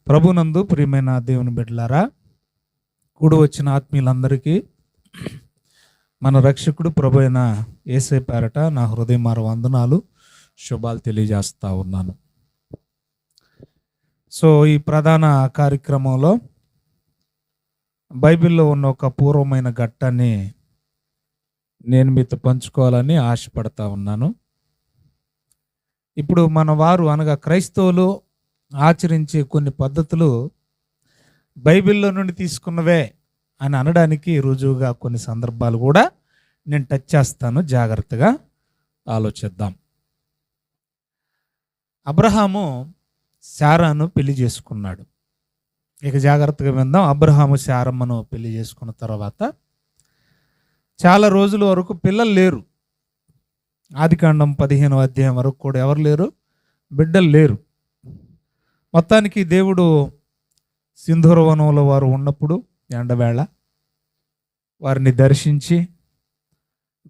ప్రభునందు ప్రియమైన దేవుని బిడ్డలారా, కూడి వచ్చిన ఆత్మీయులందరికీ మన రక్షకుడు ప్రభు అయిన యేసయ్య పేరట నా హృదయమార వందనాలు, శుభాలు తెలియజేస్తా ఉన్నాను. ఈ ప్రధాన కార్యక్రమంలో బైబిల్లో ఉన్న ఒక పూర్వమైన ఘట్టాన్ని నేను మీతో పంచుకోవాలని ఆశపడతా ఉన్నాను. ఇప్పుడు మన వారు అనగా క్రైస్తవులు ఆచరించే కొన్ని పద్ధతులు బైబిల్లో నుండి తీసుకున్నవే అని అనడానికి రుజువుగా కొన్ని సందర్భాలు కూడా నేను టచ్ చేస్తాను. జాగ్రత్తగా ఆలోచిద్దాం. అబ్రహాము శారాను పెళ్లి చేసుకున్నాడు. ఇక జాగ్రత్తగా విందాం. అబ్రహాము శారమ్మను పెళ్లి చేసుకున్న తర్వాత చాలా రోజుల వరకు పిల్లలు లేరు. ఆదికాండం 15వ అధ్యాయం వరకు కూడా ఎవరు లేరు, బిడ్డలు లేరు. మొత్తానికి దేవుడు సింధూరవనంలో వారు ఉన్నప్పుడు ఎండవేళ వారిని దర్శించి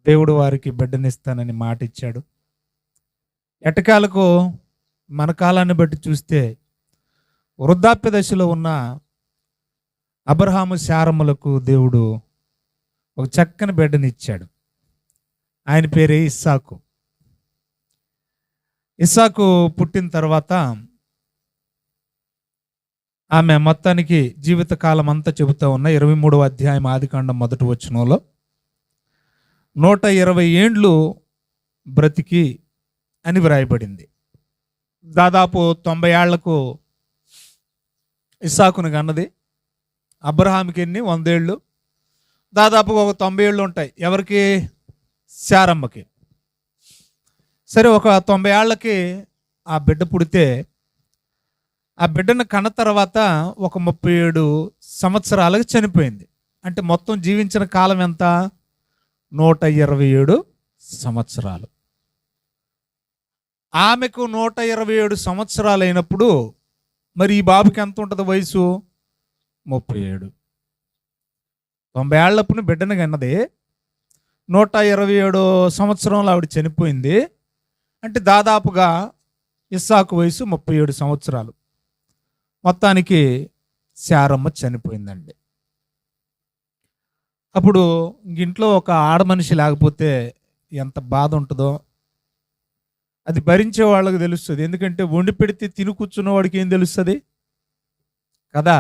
దేవుడు వారికి బిడ్డనిస్తానని మాట ఇచ్చాడు. ఎటకాలకు మన కాలాన్ని బట్టి చూస్తే వృద్ధాప్య దశలో ఉన్న అబ్రహాము శారమ్మలకు దేవుడు ఒక చక్కని బిడ్డనిచ్చాడు. ఆయన పేరే ఇస్సాకు. ఇస్సాకు పుట్టిన తర్వాత ఆమె మొత్తానికి జీవితకాలం అంతా చెబుతూ ఉన్న 23వ అధ్యాయం ఆదికాండం 1వ వచనంలో 120 ఏండ్లు బ్రతికి అని వ్రాయబడింది. దాదాపు 90 ఏళ్లకు ఇస్సాకును కన్నది. అబ్రహాంకి ఎన్ని 100 ఏళ్ళు, దాదాపుగా ఒక 90 ఏళ్ళు ఉంటాయి. ఎవరికి? శారమ్మకి. సరే, ఒక 90 ఏళ్ళకి ఆ బిడ్డ పుడితే ఆ బిడ్డను కన్న తర్వాత ఒక 37 సంవత్సరాలకు చనిపోయింది. అంటే మొత్తం జీవించిన కాలం ఎంత? 127 సంవత్సరాలు. ఆమెకు 127 సంవత్సరాలు అయినప్పుడు మరి ఈ బాబుకి ఎంత ఉంటుంది వయసు? 37. 90 ఏళ్ళప్పుడు బిడ్డను కన్నది. 127 సంవత్సరంలో ఆవిడ చనిపోయింది. అంటే దాదాపుగా ఇస్సాకు వయసు 37 సంవత్సరాలు. మొత్తానికి శారమ్మ చనిపోయిందండి. అప్పుడు ఇంట్లో ఒక ఆడ మనిషి లేకపోతే ఎంత బాధ ఉంటుందో అది భరించే వాళ్ళకి తెలుస్తుంది. ఎందుకంటే వండి పెడితే తిని కూర్చున్న వాడికి ఏం తెలుస్తుంది కదా.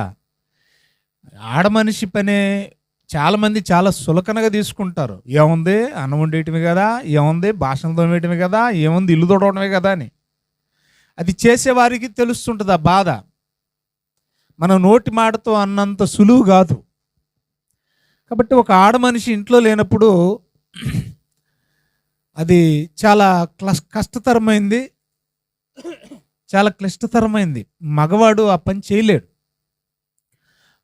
ఆడ మనిషి పనే చాలామంది చాలా సులకనగా తీసుకుంటారు. ఏముంది, అన్నం వండేయటమే కదా, ఏముంది భాషను తోమేయటమే కదా, ఏముంది ఇల్లు తోడటమే కదా అని. అది చేసేవారికి తెలుస్తుంటుంది ఆ బాధ. మన నోటి మాటతో అన్నంత సులువు కాదు. కాబట్టి ఒక ఆడ మనిషి ఇంట్లో లేనప్పుడు అది చాలా కష్టతరమైంది, చాలా క్లిష్టతరమైంది. మగవాడు ఆ పని చేయలేడు.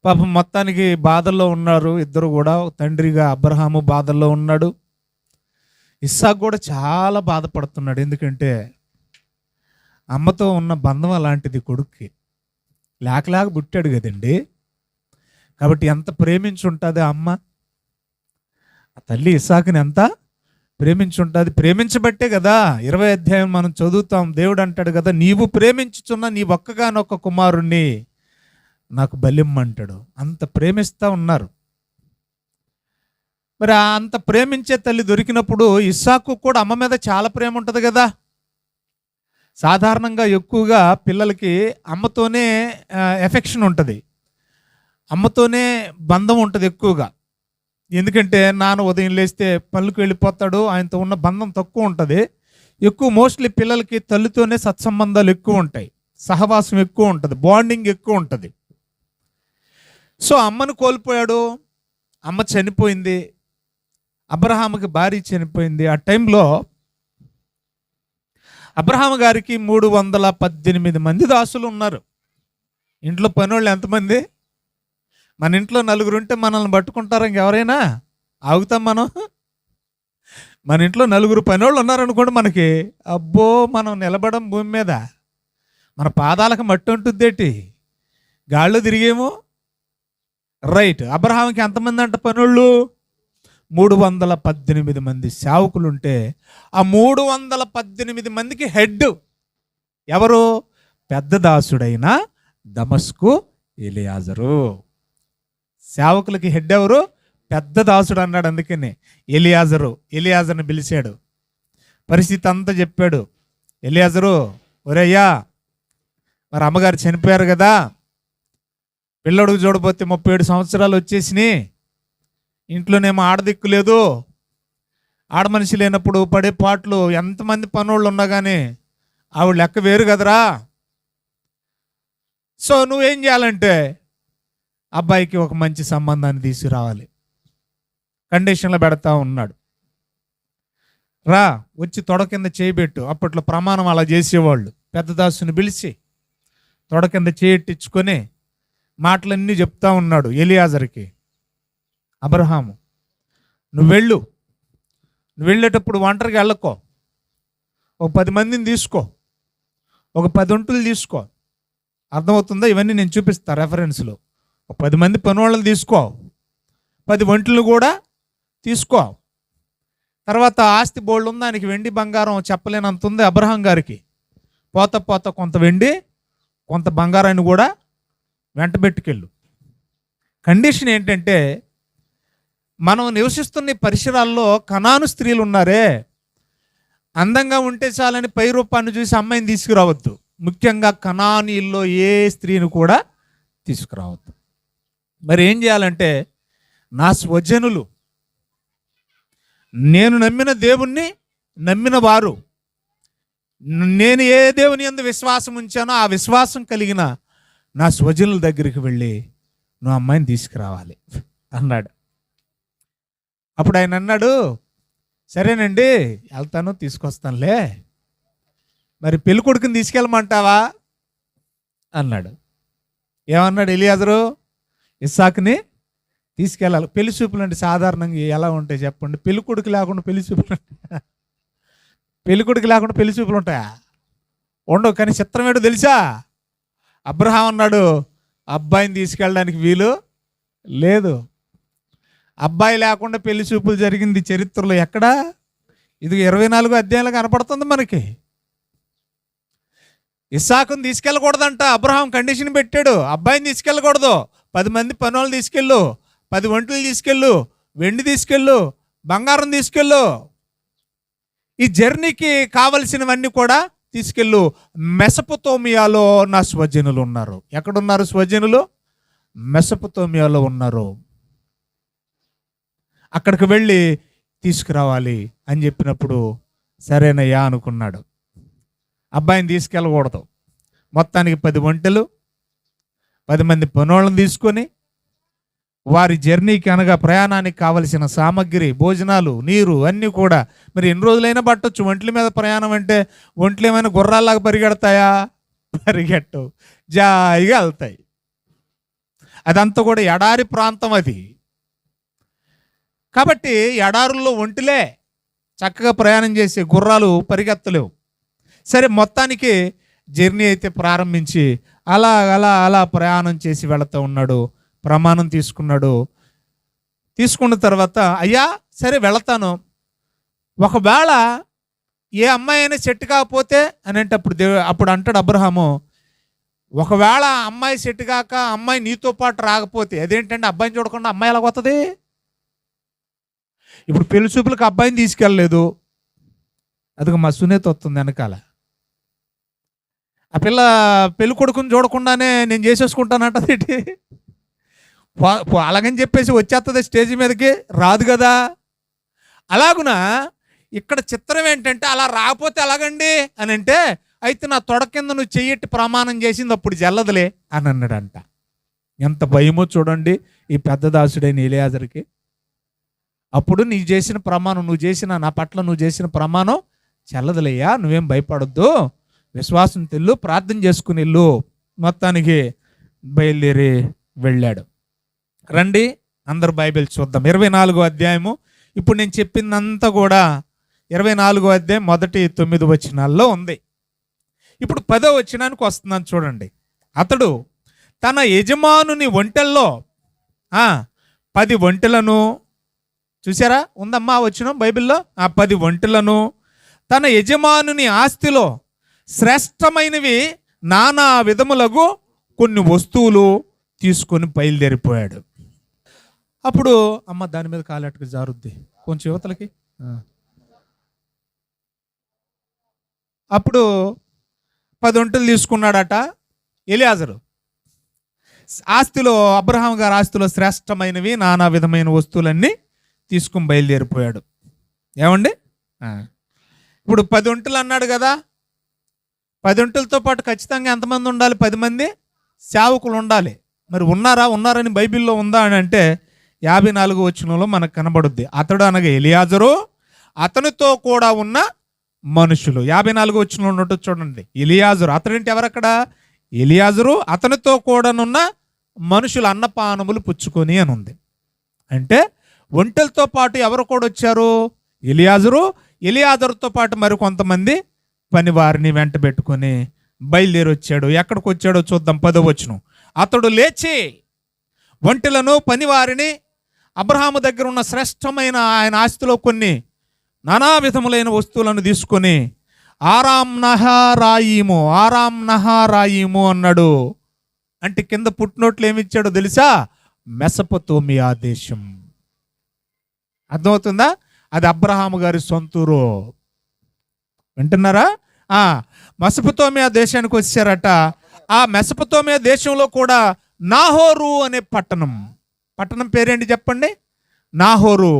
పాపం మొత్తానికి బాధల్లో ఉన్నారు ఇద్దరు కూడా. తండ్రిగా అబ్రహాము బాధల్లో ఉన్నాడు, ఇస్సాకు కూడా చాలా బాధపడుతున్నాడు. ఎందుకంటే అమ్మతో ఉన్న బంధం అలాంటిది కొడుక్కి. లేకలేక పుట్టాడు కదండి. కాబట్టి ఎంత ప్రేమించుంటుంది ఆ అమ్మ, ఆ తల్లి ఇస్సాకుని ఎంత ప్రేమించుంటుంది. ప్రేమించబట్టే కదా 20వ అధ్యాయం మనం చదువుతాం. దేవుడు అంటాడు కదా, నీవు ప్రేమించుచున్న నీ ఒక్కగానొక్క కుమారుణ్ణి నాకు బలిమ్మంటాడు. అంత ప్రేమిస్తూ ఉన్నారు. మరి అంత ప్రేమించే తల్లి దొరికినప్పుడు ఇస్సాకు కూడా అమ్మ మీద చాలా ప్రేమ ఉంటుంది కదా. సాధారణంగా ఎక్కువగా పిల్లలకి అమ్మతోనే ఎఫెక్షన్ ఉంటుంది, అమ్మతోనే బంధం ఉంటుంది ఎక్కువగా. ఎందుకంటే నాన్న ఉదయం లేస్తే పనులకు వెళ్ళిపోతాడు, ఆయనతో ఉన్న బంధం తక్కువ ఉంటుంది. మోస్ట్లీ పిల్లలకి తల్లితోనే సత్సంబంధాలు ఎక్కువ ఉంటాయి, సహవాసం ఎక్కువ ఉంటుంది, బాండింగ్ ఎక్కువ ఉంటుంది. అమ్మను కోల్పోయాడు, అమ్మ చనిపోయింది, అబ్రహాముకి భార్య చనిపోయింది. ఆ టైంలో అబ్రహాము గారికి 318 మంది దాసులు ఉన్నారు. ఇంట్లో పనోళ్ళు ఎంతమంది? మన ఇంట్లో 4 ఉంటే మనల్ని పట్టుకుంటారా? ఇంకెవరైనా ఆగుతాం మనం? మన ఇంట్లో 4 పనోళ్ళు ఉన్నారనుకోండి, మనకి అబ్బో మనం నిలబడం భూమి మీద. మన పాదాలకు మట్టి ఉంటుందేటి, గాళ్ళు తిరిగేమో. రైట్. అబ్రహాంకి ఎంతమంది అంట పనోళ్ళు? 318 మంది సేవకులుంటే ఆ 318 మందికి హెడ్ ఎవరు? పెద్ద దాసుడైన దమస్కు ఎలియాజరు. సేవకులకి హెడ్ ఎవరు? పెద్ద దాసుడు అన్నాడు. అందుకని ఎలియాజర్ని పిలిచాడు. పరిస్థితి అంతా చెప్పాడు. ఎలియాజరు, ఒరేయ్యా, మరి అమ్మగారు చనిపోయారు కదా, పిల్లడుగు చూడబోతే 37 సంవత్సరాలు వచ్చేసినాయి, ఇంట్లోనేమో ఆడదిక్కు లేదు, ఆడ మనిషి లేనప్పుడు పడే పాటలు ఎంతమంది పనోళ్ళు ఉన్నా కానీ ఆవిడ లెక్క వేరు కదరా. సో నువ్వేం చేయాలంటే అబ్బాయికి ఒక మంచి సంబంధాన్ని తీసుకురావాలి. కండిషన్లో పెడతా ఉన్నాడు. రా, వచ్చి తొడ కింద చేయబెట్టు. అప్పట్లో ప్రమాణం అలా చేసేవాళ్ళు. పెద్ద దాసుని పిలిచి తొడ కింద చేయట్టించుకొని మాటలన్నీ చెప్తా ఉన్నాడు ఎలియాజర్కి. అబ్రహాము, నువ్వు వెళ్ళేటప్పుడు ఒంటరిగా వెళ్ళకో, ఒక 10 మందిని తీసుకో, ఒక 10 ఒంటులు తీసుకో. అర్థమవుతుందా? ఇవన్నీ నేను చూపిస్తా రెఫరెన్స్లో. ఒక 10 మంది పనివాళ్ళని తీసుకో, 10 ఒంట్లు కూడా తీసుకో. తర్వాత ఆస్తి బోల్డ్ ఉంది, ఆయనకి వెండి బంగారం చెప్పలేనంత ఉంది అబ్రహాం గారికి. పోత కొంత వెండి కొంత బంగారాన్ని కూడా వెంట పెట్టుకెళ్ళు. కండిషన్ ఏంటంటే, మనం నివసిస్తున్న పరిసరాల్లో కనాను స్త్రీలు ఉన్నారే, అందంగా ఉంటే చాలని పై రూపాన్ని చూసి అమ్మాయిని తీసుకురావద్దు. ముఖ్యంగా కనానీల్లో ఏ స్త్రీని కూడా తీసుకురావద్దు. మరి ఏం చేయాలంటే, నా స్వజనులు, నేను నమ్మిన దేవుణ్ణి నమ్మిన వారు, నేను ఏ దేవుని యందు విశ్వాసం ఉంచానో ఆ విశ్వాసం కలిగిన నా స్వజనుల దగ్గరికి వెళ్ళి నువ్వు అమ్మాయిని తీసుకురావాలి అన్నాడు. అప్పుడు ఆయన అన్నాడు, సరేనండి వెళ్తాను, తీసుకొస్తానులే, మరి పెళ్లి కొడుకుని తీసుకెళ్ళమంటావా అన్నాడు. ఏమన్నాడు ఎలియాజరు? ఇస్సాకుని తీసుకెళ్ళాలి. పెళ్లి చూపులు అంటే సాధారణంగా ఎలా ఉంటాయి చెప్పండి? పెళ్లి కొడుకు లేకుండా పెళ్లి చూపులు పెళ్లి చూపులు ఉంటాయా? ఉండవు. కానీ చిత్రం ఏంటో తెలుసా? అబ్రహాం అన్నాడు, అబ్బాయిని తీసుకెళ్ళడానికి వీలు లేదు. అబ్బాయి లేకుండా పెళ్లి చూపులు జరిగింది చరిత్రలో ఎక్కడా? ఇది 24 అధ్యాయాలు కనపడుతుంది మనకి. ఇస్సాకుని తీసుకెళ్ళకూడదంట. అబ్రహాం కండిషన్ పెట్టాడు, అబ్బాయిని తీసుకెళ్ళకూడదు, 10 మంది పనులు తీసుకెళ్ళు, 10 ఒంట్లు తీసుకెళ్ళు, వెండి తీసుకెళ్ళు, బంగారం తీసుకెళ్ళు, ఈ జర్నీకి కావలసినవన్నీ కూడా తీసుకెళ్ళు. మెసొపొతేమియాలో నా స్వజనులు ఉన్నారు. ఎక్కడున్నారు స్వజనులు? మెసొపొతేమియాలో ఉన్నారు. అక్కడికి వెళ్ళి తీసుకురావాలి అని చెప్పినప్పుడు సరేనయ్యా అనుకున్నాడు. అబ్బాయిని తీసుకెళ్ళకూడదు. మొత్తానికి 10 ఒంటెలు, 10 మంది పనోళ్ళని తీసుకొని వారి జర్నీకి అనగా ప్రయాణానికి కావలసిన సామగ్రి, భోజనాలు, నీరు అన్నీ కూడా. మరి ఎన్ని రోజులైనా పట్టొచ్చు. ఒంట్ల మీద ప్రయాణం అంటే ఒంట్లు ఏమైనా గుర్రాల్లాగా పరిగెడతాయా? పరిగెట్టవు, జాయిగా వెళ్తాయి. అదంతా కూడా ఎడారి ప్రాంతం అది. కాబట్టి ఎడారుల్లో ఒంటిలే చక్కగా ప్రయాణం చేసే గుర్రాలు పరిగెత్తలేవు. సరే, మొత్తానికి జర్నీ అయితే ప్రారంభించి అలా అలా అలా ప్రయాణం చేసి వెళుతూ ఉన్నాడు. ప్రమాణం తీసుకున్నాడు. తీసుకున్న తర్వాత, అయ్యా సరే వెళతాను, ఒకవేళ ఏ అమ్మాయి అయినా సెట్ కాకపోతే అని అంటే అప్పుడు అంటాడు అబ్రహాము, ఒకవేళ అమ్మాయి సెట్ కాక అమ్మాయి నీతో పాటు రాకపోతే, అదేంటంటే అబ్బాయిని చూడకుండా అమ్మాయి ఎలా పోతుంది? ఇప్పుడు పెళ్లి చూపులకు అబ్బాయిని తీసుకెళ్ళలేదు, అదిగో మా సునీత వస్తుంది వెనకాల. ఆ పిల్ల పెళ్లి కొడుకుని చూడకుండానే నేను చేసేసుకుంటానంటదేంటి? అలాగని చెప్పేసి వచ్చేస్తుంది స్టేజ్ మీదకి? రాదు కదా. అలాగున ఇక్కడ చిత్రం ఏంటంటే, అలా రాకపోతే ఎలాగండి అని అంటే, అయితే నా తొడ కింద నువ్వు చెయ్యట్టి ప్రమాణం చేసింది అప్పుడు జల్లదులే అని అన్నాడంట. ఎంత భయమో చూడండి ఈ పెద్ద దాసుడైన ఎలియాజర్కి. అప్పుడు నువ్వు చేసిన ప్రమాణం, నా పట్ల నువ్వు చేసిన ప్రమాణం చెల్లదులయ్యా, నువ్వేం భయపడొద్దు, విశ్వాసం తెల్లు, ప్రార్థన చేసుకుని వెళ్ళు. మొత్తానికి బయలుదేరి వెళ్ళాడు. రండి అందరు బైబిల్ చూద్దాం. 24వ అధ్యాయము. ఇప్పుడు నేను చెప్పిందంతా కూడా 24వ అధ్యాయం మొదటి 9 వచనాల్లో ఉంది. ఇప్పుడు 10వ వచనానికి వస్తున్నాను చూడండి. అతడు తన యజమానుని ఒంటెల్లో 10 ఒంటెలను, చూసారా ఉందమ్మా వచనం బైబిల్లో, 10 ఒంటెలను, తన యజమానుని ఆస్తిలో శ్రేష్టమైనవి నానా విధములకు కొన్ని వస్తువులు తీసుకొని బయలుదేరిపోయాడు. అప్పుడు అమ్మ దాని మీద కాలెట్టుకు జారుద్ది కొంచెం యువతలకి. అప్పుడు 10 ఒంటెలు తీసుకున్నాడట ఎలియాజరు. ఆస్తిలో అబ్రహాం గారి ఆస్తిలో శ్రేష్టమైనవి నానా విధమైన వస్తువులన్నీ తీసుకుని బయలుదేరిపోయాడు. ఏమండి, ఇప్పుడు 10 ఒంటెలు అన్నాడు కదా, 10 ఒంటెలతో పాటు ఖచ్చితంగా ఎంతమంది ఉండాలి? 10 మంది సేవకులు ఉండాలి. మరి ఉన్నారని బైబిల్లో ఉందా అని అంటే 54వ వచనంలో మనకు కనబడుద్ది. అతడు అనగా ఎలియాజరు, అతనితో కూడా ఉన్న మనుషులు. 54వ వచనంలో ఉన్నట్టు చూడండి. ఎలియాజరు, అతడింటి ఎవరక్కడ? ఎలియాజరు, అతనితో కూడానున్న మనుషులు అన్నపానములు పుచ్చుకొని అని ఉంది. అంటే ఒంటెలతో పాటు ఎవరు కూడా వచ్చారు? ఎలియాజరుతో పాటు మరి కొంతమంది పని వారిని వెంట పెట్టుకొని బయలుదేరి వచ్చాడు. ఎక్కడికి వచ్చాడో చూద్దాం. 10వ వచనం. అతడు లేచి ఒంటెలను పనివారిని అబ్రహాము దగ్గర ఉన్న శ్రేష్టమైన ఆయన ఆస్తిలో కొన్ని నానా విధములైన వస్తువులను తీసుకొని ఆరాం నహరాయిము అన్నాడు. అంటే కింద పుట్టినోట్లు ఏమిచ్చాడో తెలుసా? మెసొపొతేమియా దేశం. అర్థమవుతుందా? అది అబ్రహాము గారి సొంతూరు. వింటున్నారా? మెసొపొతేమియా దేశానికి వచ్చారట. ఆ మెసొపొతేమియా దేశంలో కూడా నాహోరు అనే పట్టణం పేరేంటి చెప్పండి? నాహోరు.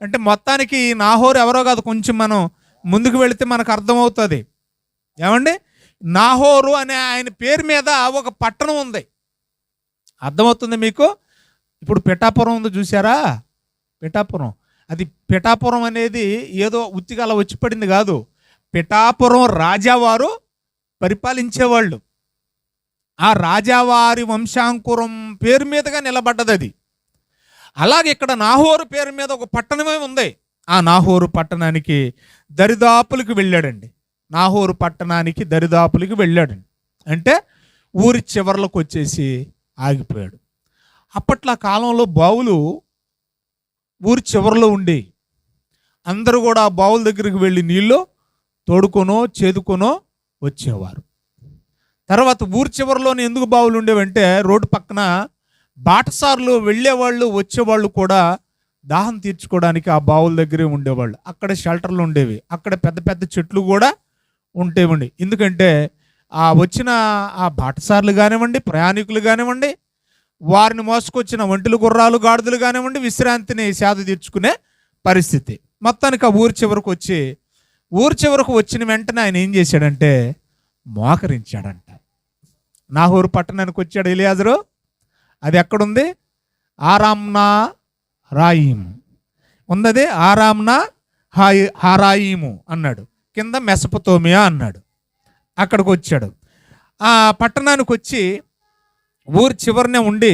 అంటే మొత్తానికి నాహోరు ఎవరో కాదు, కొంచెం మనం ముందుకు వెళితే మనకు అర్థమవుతుంది. ఏమండి, నాహోరు అనే ఆయన పేరు మీద ఒక పట్టణం ఉంది. అర్థమవుతుంది మీకు? ఇప్పుడు పిఠాపురం ఉంది చూసారా? పిఠాపురం అనేది ఏదో ఉత్తిగా అలా వచ్చి పడింది కాదు. పిఠాపురం రాజావారు పరిపాలించేవాళ్ళు. ఆ రాజావారి వంశాంకురం పేరు మీదుగా నిలబడ్డది అది. అలాగే ఇక్కడ నాహోరు పేరు మీద ఒక పట్టణమే ఉంది. ఆ నాహోరు పట్టణానికి దరిదాపులకు వెళ్ళాడండి. అంటే ఊరి చివర్లకు వచ్చేసి ఆగిపోయాడు. అప్పట్లో కాలంలో బావులు ఊరి చివరిలో ఉండి అందరూ కూడా ఆ బావుల దగ్గరికి వెళ్ళి నీళ్ళు తోడుకొనో చేదుకొనో వచ్చేవారు. తర్వాత ఊరి చివరిలోనే ఎందుకు బావులు ఉండేవంటే రోడ్డు పక్కన బాటసార్లు వెళ్ళేవాళ్ళు వచ్చేవాళ్ళు కూడా దాహం తీర్చుకోవడానికి ఆ బావుల దగ్గరే ఉండేవాళ్ళు. అక్కడ షెల్టర్లు ఉండేవి, అక్కడ పెద్ద పెద్ద చెట్లు కూడా ఉండేవండి. ఎందుకంటే వచ్చిన ఆ బాటసార్లు కానివ్వండి, ప్రయాణికులు కానివ్వండి, వారిని మోసుకొచ్చిన ఒంటెలు గుర్రాలు గాడిదలు కానివ్వండి, విశ్రాంతిని సేద తీర్చుకునే పరిస్థితి. మొత్తానికి ఆ ఊరి చివరకు వచ్చిన వెంటనే ఆయన ఏం చేశాడంటే మోకరించాడంట. నాహోరు పట్టణానికి వచ్చాడు ఎలియాజరు. అది ఎక్కడుంది? ఆరాంనా రాయిము ఉన్నది. హారాయిము అన్నాడు, కింద మెసొపొతేమియా అన్నాడు. అక్కడికి వచ్చాడు. ఆ పట్టణానికి వచ్చి ఊరి చివరినే ఉండి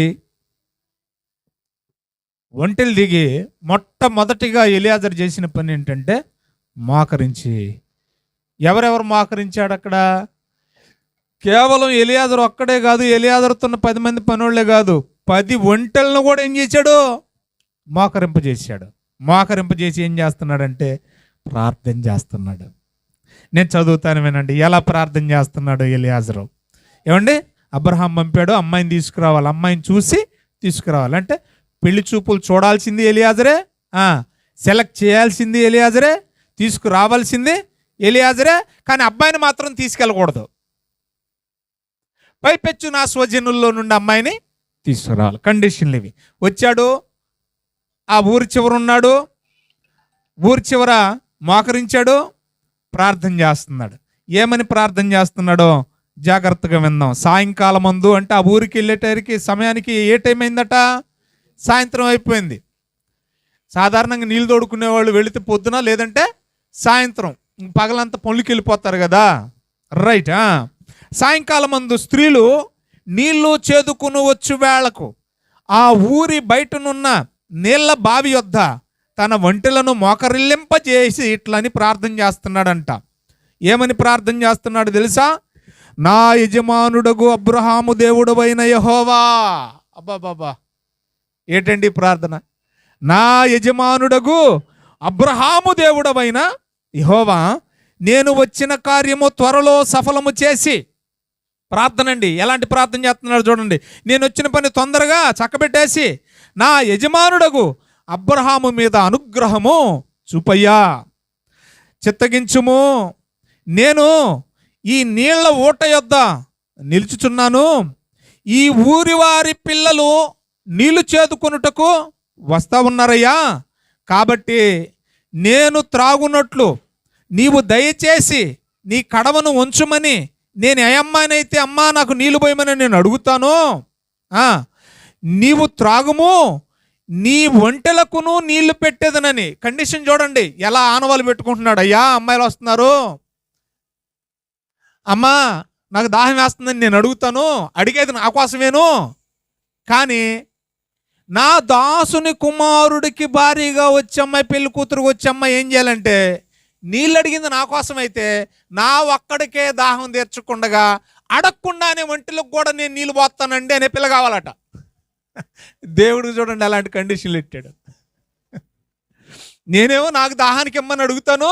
ఒంటెలు దిగి మొట్టమొదటిగా ఎలియాజరు చేసిన పని ఏంటంటే మోకరించి. ఎవరెవరు మోకరించాడు అక్కడ? కేవలం ఎలియాజరు ఒక్కడే కాదు, ఎలియాజరుతో 10 మంది పనోళ్లే కాదు, 10 ఒంటెలను కూడా ఏం చేశాడు? మోకరింపజేసి ఏం చేస్తున్నాడంటే ప్రార్థన చేస్తున్నాడు. నేను చదువుతాను వినండి ఎలా ప్రార్థన చేస్తున్నాడు ఎలియాజరు. ఏమండి, అబ్రహాం పంపాడు అమ్మాయిని తీసుకురావాలి, అమ్మాయిని చూసి తీసుకురావాలి. అంటే పెళ్లి చూపులు చూడాల్సింది ఎలియాజరే, సెలెక్ట్ చేయాల్సింది ఎలియాజరే, తీసుకురావాల్సింది ఎలియాజరే. కానీ అబ్బాయిని మాత్రం తీసుకెళ్ళకూడదు. పైపెచ్చు నా స్వజనుల్లో నుండి అమ్మాయిని తీసుకురావాలి. కండిషన్లు ఇవి. వచ్చాడు, ఆ ఊరి చివరున్నాడు, ఊరి చివర మోకరించాడు, ప్రార్థన చేస్తున్నాడు. ఏమని ప్రార్థన చేస్తున్నాడో జాగ్రత్తగా విందాం. సాయంకాలం మందు అంటే ఆ ఊరికి వెళ్ళేటరికి సమయానికి ఏ టైం అయిందట? సాయంత్రం అయిపోయింది. సాధారణంగా నీళ్ళు తోడుకునేవాళ్ళు వెళితే పొద్దున, లేదంటే సాయంత్రం. పగలంతా పనులకి వెళ్ళిపోతారు కదా, రైట్. సాయంకాలం మందు స్త్రీలు నీళ్లు చేదుకుని వచ్చు వేళకు ఆ ఊరి బయటనున్న నీళ్ల బావి యొద్ద తన ఒంటెలను మోకరిల్లింపజేసి ఇట్లని ప్రార్థన చేస్తున్నాడంట. ఏమని ప్రార్థన చేస్తున్నాడు తెలుసా? నా యజమానుడగు అబ్రహాము దేవుడవైన యెహోవా. అబ్బాబాబా, ఏంటండి ప్రార్థన? నా యజమానుడగు అబ్రహాము దేవుడవైన యెహోవా, నేను వచ్చిన కార్యము త్వరలో సఫలము చేసి ప్రార్థన అండి. ఎలాంటి ప్రార్థన చేస్తున్నాడు చూడండి. నేను వచ్చిన పని తొందరగా చక్కబెట్టేసి నా యజమానుడగు అబ్రహాము మీద అనుగ్రహము చూపయ్యా, చిత్తగించుము. నేను ఈ నీళ్ల ఊట యొద్ద నిలుచుచున్నాను. ఈ ఊరి వారి పిల్లలు నీళ్లు చేదుకొనుటకు వస్తా ఉన్నారయ్యా. కాబట్టి నేను త్రాగునట్లు నీవు దయచేసి నీ కడవను ఉంచుమని నేను ఏ అమ్మాయినైతే అమ్మా నాకు నీళ్లు పోయమని నేను అడుగుతాను, నీవు త్రాగుము, నీ ఒంటెలకును నీళ్లు పెట్టేదనని. కండిషన్ చూడండి, ఎలా ఆనవాళ్ళు పెట్టుకుంటున్నాడు. అయ్యా అమ్మాయిలు వస్తున్నారు, అమ్మా నాకు దాహం వేస్తుందని నేను అడుగుతాను, అడిగేది నా కోసమేను, కానీ నా దాసుని కుమారుడికి భారీగా వచ్చే అమ్మాయి, పెళ్లి కూతురుకు వచ్చే అమ్మాయి ఏం చేయాలంటే నీళ్ళు అడిగింది నా కోసమైతే నా ఒక్కడికే దాహం తీర్చకుండగా అడగకుండానే ఒంటిలకు కూడా నేను నీళ్ళు పోతానండి అనే పిల్ల కావాలట. దేవుడికి చూడండి అలాంటి కండిషన్లు పెట్టాడు. నేనేమో నాకు దాహానికి ఇమ్మని అడుగుతాను,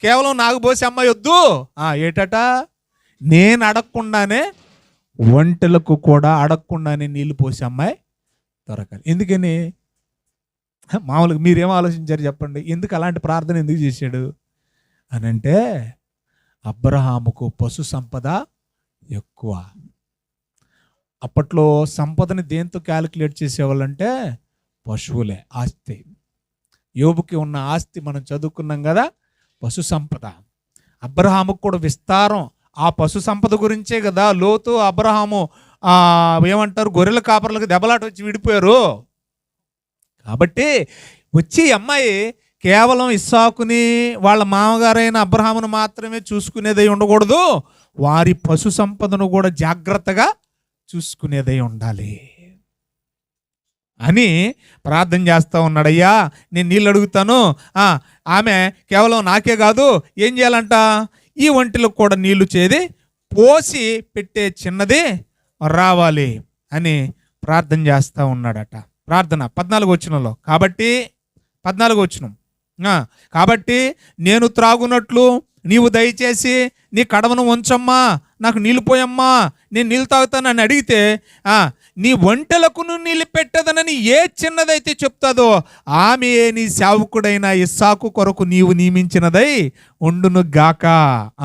కేవలం నాకు పోసే అమ్మాయి వద్దు. ఏటట, నేను అడగకుండానే ఒంటెలకు కూడా అడగకుండానే నీళ్ళు పోసే అమ్మాయి దొరకాలి. ఎందుకని? మామూలుగా మీరేమో ఆలోచించారు చెప్పండి, ఎందుకు అలాంటి ప్రార్థన ఎందుకు చేశాడు అని అంటే, అబ్రహాముకు పశు సంపద ఎక్కువ. అప్పట్లో సంపదని దేంతో క్యాలిక్యులేట్ చేసేవాళ్ళంటే పశువులే, ఆస్తి. యోబుకి ఉన్న ఆస్తి మనం చదువుకున్నాం కదా, పశు సంపద. అబ్రహాముకు కూడా విస్తారం ఆ పశు సంపద గురించే కదా లోతు అబ్రహాము ఏమంటారు, గొర్రెల కాపర్లకు దెబ్బలాట వచ్చి విడిపోయారు. కాబట్టి వచ్చి అమ్మాయి కేవలం ఇస్సాకుని వాళ్ళ మామగారైన అబ్రహామును మాత్రమే చూసుకునేదై ఉండకూడదు, వారి పశు సంపదను కూడా జాగ్రత్తగా చూసుకునేదై ఉండాలి అని ప్రార్థన చేస్తూ ఉన్నాడు. అయ్యా నేను నీళ్ళు అడుగుతాను, ఆమె కేవలం నాకే కాదు ఏం చేయాలంట, ఈ ఒంటిలో కూడా నీళ్లు చేది పోసి పెట్టే చిన్నది రావాలి అని ప్రార్థన చేస్తూ ఉన్నాడట. ప్రార్థన 14వ వచనంలో. కాబట్టి 14వ వచనం, కాబట్టి నేను త్రాగునట్లు నీవు దయచేసి నీ కడవను ఉంచమ్మా, నాకు నీళ్ళు పోయమ్మా, నేను నీళ్ళు తాగుతానని అడిగితే నీ ఒంటెలకును నీళ్ళు పెట్టదనని ఏ చిన్నదైతే చెప్తాదో ఆమె నీ సేవకుడైన ఇస్సాకు కొరకు నీవు నియమించినదై ఉండును గాక.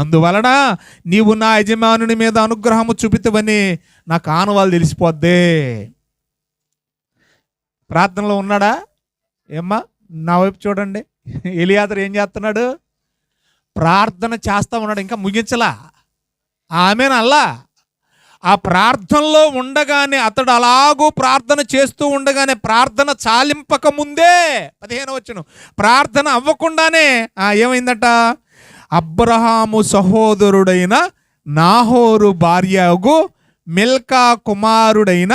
అందువలన నీవు నా యజమానుని మీద అనుగ్రహము చూపితవని నాకు ఆనవాళ్ళు తెలిసిపోద్దే. ప్రార్థనలో ఉన్నాడా? ఏమ్మా నా వైపు చూడండి. ఎలియాజరు ఏం చేస్తున్నాడు? ప్రార్థన చేస్తూ ఉన్నాడు, ఇంకా ముగించలా. ఆమెనల్లా ఆ ప్రార్థనలో ఉండగానే అతడు అలాగూ ప్రార్థన చేస్తూ ఉండగానే ప్రార్థన చాలింపక ముందే 15వ వచనం, ప్రార్థన అవ్వకుండానే ఏమైందట, అబ్రహాము సహోదరుడైన నాహోరు భార్యగు మిల్కా కుమారుడైన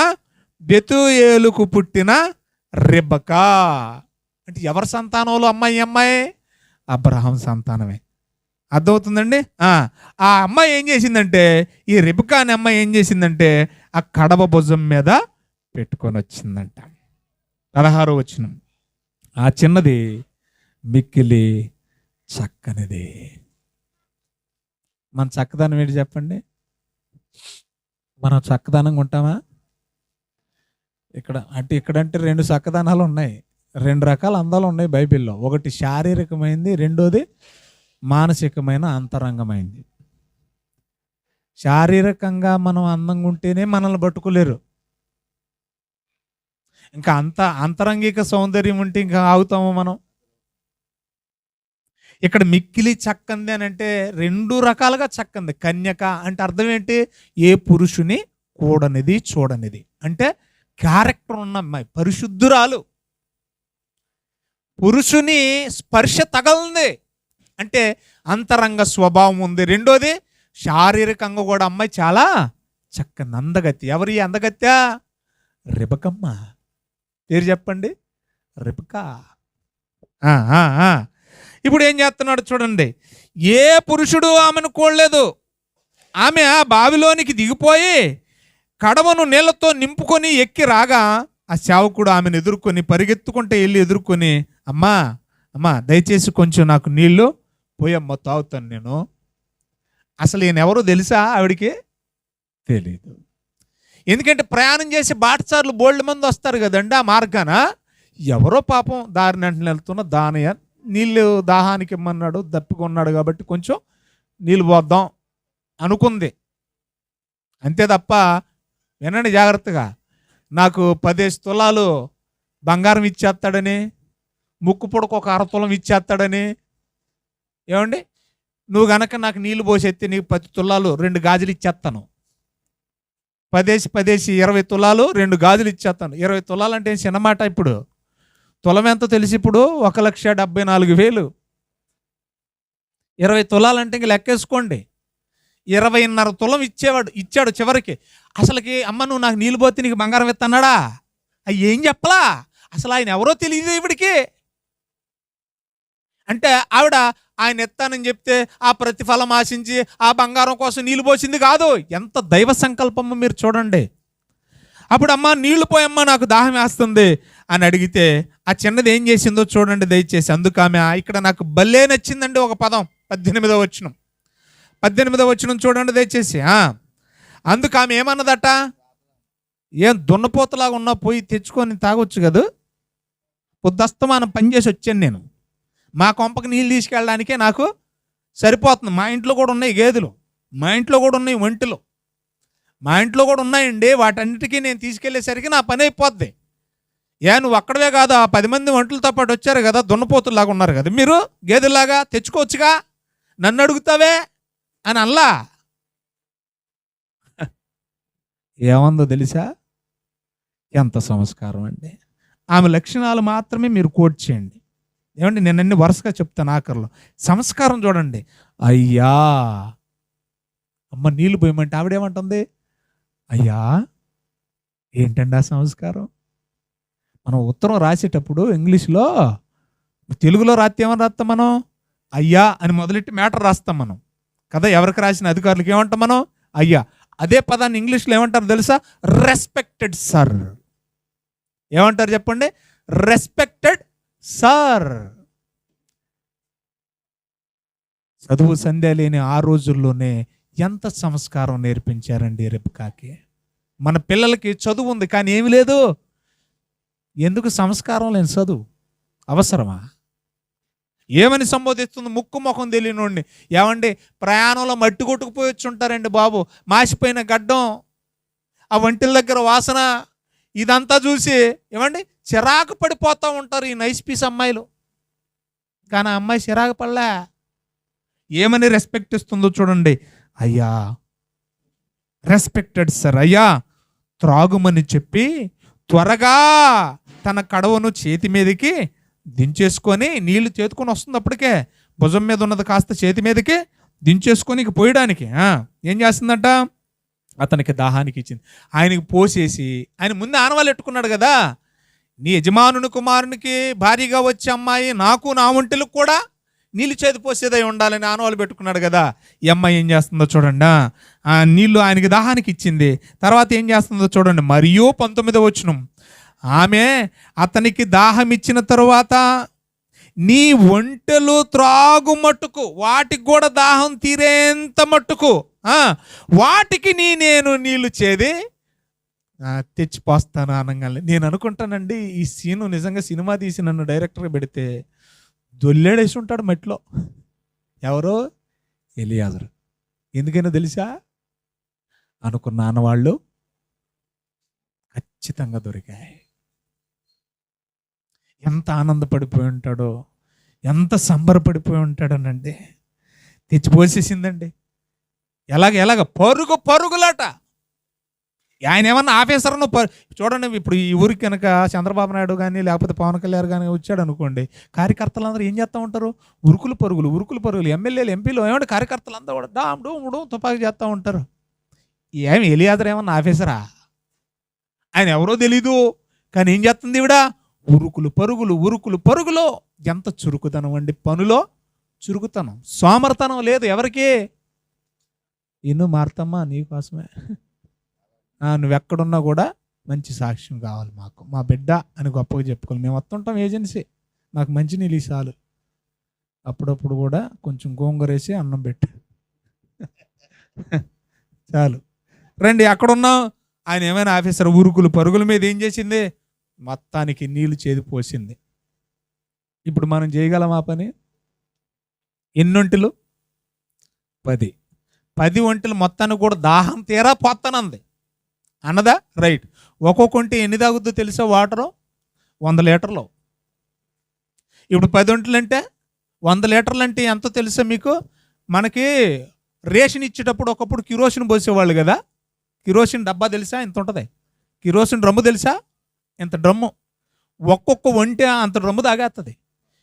బెతూయేలుకు పుట్టిన రెబకా. అంటే ఎవరి సంతానంలో అమ్మాయి? అబ్రహాం సంతానమే. అర్థమవుతుందండి? ఆ అమ్మాయి ఏం చేసిందంటే, ఈ రెబకా అనే అమ్మాయి ఏం చేసిందంటే ఆ కడవ భుజం మీద పెట్టుకొని వచ్చిందంట. 16వ వచనం, ఆ చిన్నది మిక్కిలి చక్కనిది. మన చక్కదనం ఏంటి చెప్పండి? మనం చక్కదనంగా ఉంటామా? ఇక్కడంటే 2 చక్కదనాలు ఉన్నాయి, 2 రకాల అందాలు ఉన్నాయి బైబిల్లో. ఒకటి శారీరకమైంది, రెండోది మానసికమైన అంతరంగమైంది. శారీరకంగా మనం అందంగా ఉంటేనే మనల్ని పట్టుకోలేరు, ఇంకా అంతరంగిక సౌందర్యం ఉంటే ఇంకా ఆగుతాము మనం. ఇక్కడ మిక్కిలి చక్కంది అని అంటే 2 రకాలుగా చక్కంది. కన్యక అంటే అర్థం ఏంటి? ఏ పురుషుని కూడనిది చూడనిది, అంటే క్యారెక్టర్ ఉన్న అమ్మాయి, పరిశుద్ధురాలు, పురుషుని స్పర్శ తగలంది అంటే అంతరంగ స్వభావం ఉంది. రెండోది శారీరకంగా కూడా అమ్మాయి చాలా చక్కని అందగత్తి. ఎవరి అందగత్య? రెబకమ్మ. పేరు చెప్పండి, రెబకా. ఇప్పుడు ఏం చేస్తున్నాడు చూడండి, ఏ పురుషుడు ఆమెను కోడలేదు. ఆమె ఆ బావిలోనికి దిగిపోయి కడవను నీళ్లతో నింపుకొని ఎక్కి రాగా ఆ సేవకుడు ఆమెను ఎదుర్కొని పరిగెత్తుకుంటే వెళ్ళి ఎదుర్కొని, అమ్మా దయచేసి కొంచెం నాకు నీళ్ళు పోయమ్మ, తాగుతాను నేను. అసలు ఈయన ఎవరో తెలుసా ఆవిడికి? తెలీదు. ఎందుకంటే ప్రయాణం చేసి బాటసార్లు బోల్డ్ మంది వస్తారు కదండి ఆ మార్గాన. ఎవరో పాపం దారిని వెంటనే వెళ్తున్న దానయ్య నీళ్ళు దాహానికి ఇమ్మన్నాడు, దప్పికొన్నాడు కాబట్టి కొంచెం నీళ్ళు పోద్దాం అనుకుంది అంతే తప్ప, వినండి జాగ్రత్తగా, నాకు 10 తులాలు బంగారం ఇచ్చేస్తాడని, ముక్కు పొడకు ఒక 1/2 తులం ఇచ్చేస్తాడని, ఏమండి నువ్వు గనక నాకు నీళ్లు పోసేస్తే నీకు 10 తులాలు 2 గాజులు ఇచ్చేస్తాను, 10 20 తులాలు 2 గాజులు ఇచ్చేస్తాను. 20 తులాలు అంటే చిన్నమాట. ఇప్పుడు తులం ఎంతో తెలిసి, ఇప్పుడు 1,74,000. 20 తులాలంటే ఇంక లెక్కేసుకోండి, 20.5 తులం ఇచ్చాడు చివరికి. అసలుకి అమ్మ నువ్వు నాకు నీళ్ళు పోతే నీకు బంగారం ఇస్తున్నాడా? అవి ఏం చెప్పలా, అసలు ఆయన ఎవరో తెలియదు ఇవిడికి. అంటే ఆవిడ ఆయన ఎత్తానని చెప్తే ఆ ప్రతిఫలం ఆశించి ఆ బంగారం కోసం నీళ్ళు పోసింది కాదు. ఎంత దైవ సంకల్పమో మీరు చూడండి. అప్పుడు అమ్మ నీళ్లు పోయమ్మా నాకు దాహం వేస్తుంది అని అడిగితే ఆ చిన్నది ఏం చేసిందో చూడండి దయచేసి. అందుకు ఆమె, ఇక్కడ నాకు భలే నచ్చిందండి ఒక పదం, 18వ వచనం చూడండి దయచేసి. అందుకు ఆమె ఏమన్నదట, ఏం దున్నపోతలాగా ఉన్నా పోయి తెచ్చుకొని తాగొచ్చు కదా, పొద్దస్తమానం పనిచేసి వచ్చాను నేను, మా కొంపకి నీళ్ళు తీసుకెళ్ళడానికే నాకు సరిపోతుంది. మా ఇంట్లో కూడా ఉన్నాయి గేదెలు, మా ఇంట్లో కూడా ఉన్నాయి ఒంటెలు, మా ఇంట్లో కూడా ఉన్నాయండి, వాటన్నిటికీ నేను తీసుకెళ్లేసరికి నా పని అయిపోద్ది. నువ్వు అక్కడవే కాదు, ఆ 10 మంది ఒంటెలతో పాటు వచ్చారు కదా, దున్నపోతుల్లాగా ఉన్నారు కదా మీరు, గేదెలాగా తెచ్చుకోవచ్చుగా, నన్ను అడుగుతావే అని అల్లా. ఏమందో తెలుసా, ఎంత సంస్కారం అండి. ఆమె లక్షణాలు మాత్రమే మీరు కోట్ చేయండి. ఏమండి నేను అన్ని వరుసగా చెప్తాను ఆఖరిలో. సంస్కారం చూడండి. అయ్యా అమ్మ నీళ్ళు పోయమంటే ఆవిడేమంటుంది, అయ్యా. ఏంటండి ఆ సంస్కారం? మనం ఉత్తరం రాసేటప్పుడు ఇంగ్లీష్లో, తెలుగులో రాస్తే ఏమని రాస్తాం మనం? అయ్యా అని మొదలెట్టి మ్యాటర్ రాస్తాం మనం కదా. ఎవరికి రాసిన అధికారులకు ఏమంటాం మనం? అయ్యా. అదే పదాన్ని ఇంగ్లీష్లో ఏమంటారు తెలుసా? Respected sir. ఏమంటారు చెప్పండి? Respected sir. చదువు సంధ్య లేని ఆ రోజుల్లోనే ఎంత సంస్కారం నేర్పించారండి రెబ్కాకి. మన పిల్లలకి చదువు ఉంది కానీ ఏమి లేదు. ఎందుకు సంస్కారం లేని చదువు అవసరమా? ఏమని సంబోధిస్తుంది? ముక్కు ముఖం తెలియనోడిని. ఏమండి ప్రయాణంలో మట్టి కొట్టుకుపోయి వచ్చి ఉంటారండి బాబు, మాసిపోయిన గడ్డం, ఆ వంటిల దగ్గర వాసన, ఇదంతా చూసి ఏమండి చిరాకు పడిపోతూ ఉంటారు ఈ నైస్ పీస్ అమ్మాయిలు. కానీ ఆ అమ్మాయి చిరాకు పడలే. ఏమని రెస్పెక్ట్ ఇస్తుందో చూడండి. అయ్యా, రెస్పెక్టెడ్ సార్. అయ్యా త్రాగుమని చెప్పి త్వరగా తన కడవను చేతి మీదకి దించేసుకొని, నీళ్లు చేతుకొని వస్తుంది అప్పటికే, భుజం మీద ఉన్నది కాస్త చేతి మీదకి దించేసుకొని ఇక పోయడానికి ఏం చేస్తుందంట, అతనికి దాహానికి ఇచ్చింది. ఆయనకి పోసేసి, ఆయన ముందు ఆనవాళ్ళు పెట్టుకున్నాడు కదా, నీ యజమానుని కుమారునికి భారీగా వచ్చే అమ్మాయి నాకు నా ఒంటెలకు కూడా నీళ్ళు చేతి పోసేదై ఉండాలని ఆనవాళ్ళు పెట్టుకున్నాడు కదా. ఈ అమ్మాయి ఏం చేస్తుందో చూడండి. నీళ్ళు ఆయనకి దాహానికి ఇచ్చింది. తర్వాత ఏం చేస్తుందో చూడండి. మరియు 19వ వచనం, ఆమె అతనికి దాహం ఇచ్చిన తరువాత నీ ఒంటెలు త్రాగు మట్టుకు, వాటికి కూడా దాహం తీరేంత మట్టుకు వాటికి నేను నీళ్లు చేది తెచ్చిపోస్తాను అనగానే నేను అనుకుంటానండి, ఈ సీను నిజంగా సినిమా తీసి నన్ను డైరెక్టర్గా పెడితే దొల్లేడేసి ఉంటాడు మట్టిలో. ఎవరో ఎలియాజరు. ఎందుకైనా తెలుసా? అనుకున్న ఆనవాళ్ళు ఖచ్చితంగా దొరికాయి. ఎంత ఆనందపడిపోయి ఉంటాడో, ఎంత సంబరపడిపోయి ఉంటాడోనండి. తెచ్చిపోసేసిందండి. ఎలాగ పరుగులాట. ఆయన ఏమన్నా ఆఫీసర్ను చూడండి. ఇప్పుడు ఈ ఊరికి కనుక చంద్రబాబు నాయుడు కానీ లేకపోతే పవన్ కళ్యాణ్ కానీ వచ్చాడు అనుకోండి, కార్యకర్తలందరూ ఏం చేస్తూ ఉంటారు? ఉరుకులు పరుగులు. ఎమ్మెల్యేలు ఎంపీలు ఏమంటే కార్యకర్తలందరూ కూడా డామ్ తుపాకీ చేస్తూ ఉంటారు. ఏమి ఎలియాజర్ ఏమన్నా ఆఫీసరా? ఆయన ఎవరో తెలీదు, కానీ ఏం చేస్తుంది ఈవిడ? ఉరుకులు పరుగులు. ఎంత చురుకుతనం అండి, పనులో చురుకుతనం. సోమరతనం లేదు ఎవరికి. ఇನ್ನು మార్తమ్మ నీకోసమే, నువ్వెక్కడున్నా కూడా మంచి సాక్ష్యం కావాలి మాకు, మా బిడ్డ అని గొప్పగా చెప్పుకోవాలి. మేము వస్తుంటాం ఏజెన్సీ, నాకు మంచి నీళ్ళు చాలు. అప్పుడప్పుడు కూడా కొంచెం గోంగూరేసి అన్నం పెట్టు చాలు. రండి ఎక్కడున్నాం. ఆయన ఏమైనా ఆఫీసర్ ఉరుకులు పరుగుల మీద ఏం చేసింది, మొత్తానికి నీళ్లు చేదిపోసింది. ఇప్పుడు మనం చేయగలం ఆ పని? ఎన్నొంటిలు? 10 ఒంటిలు మొత్తానికి కూడా దాహం తీరా పోతానంది అన్నదా? రైట్. ఒక్కొక్క ఒంటి ఎన్ని తాగుద్దో తెలుసా వాటరు? 100 లీటర్లు. ఇప్పుడు 10 ఒంటలు అంటే 100 లీటర్లు అంటే ఎంతో తెలుసా మీకు? మనకి రేషన్ ఇచ్చేటప్పుడు ఒకప్పుడు కిరోసిన్ పోసేవాళ్ళు కదా. కిరోసిన్ డబ్బా తెలుసా? ఇంత ఉంటుంది. కిరోసిన్ డ్రమ్ము తెలుసా? ఇంత డ్రమ్ము. ఒక్కొక్క ఒంటి అంత డ్రమ్ము తాగేస్తుంది.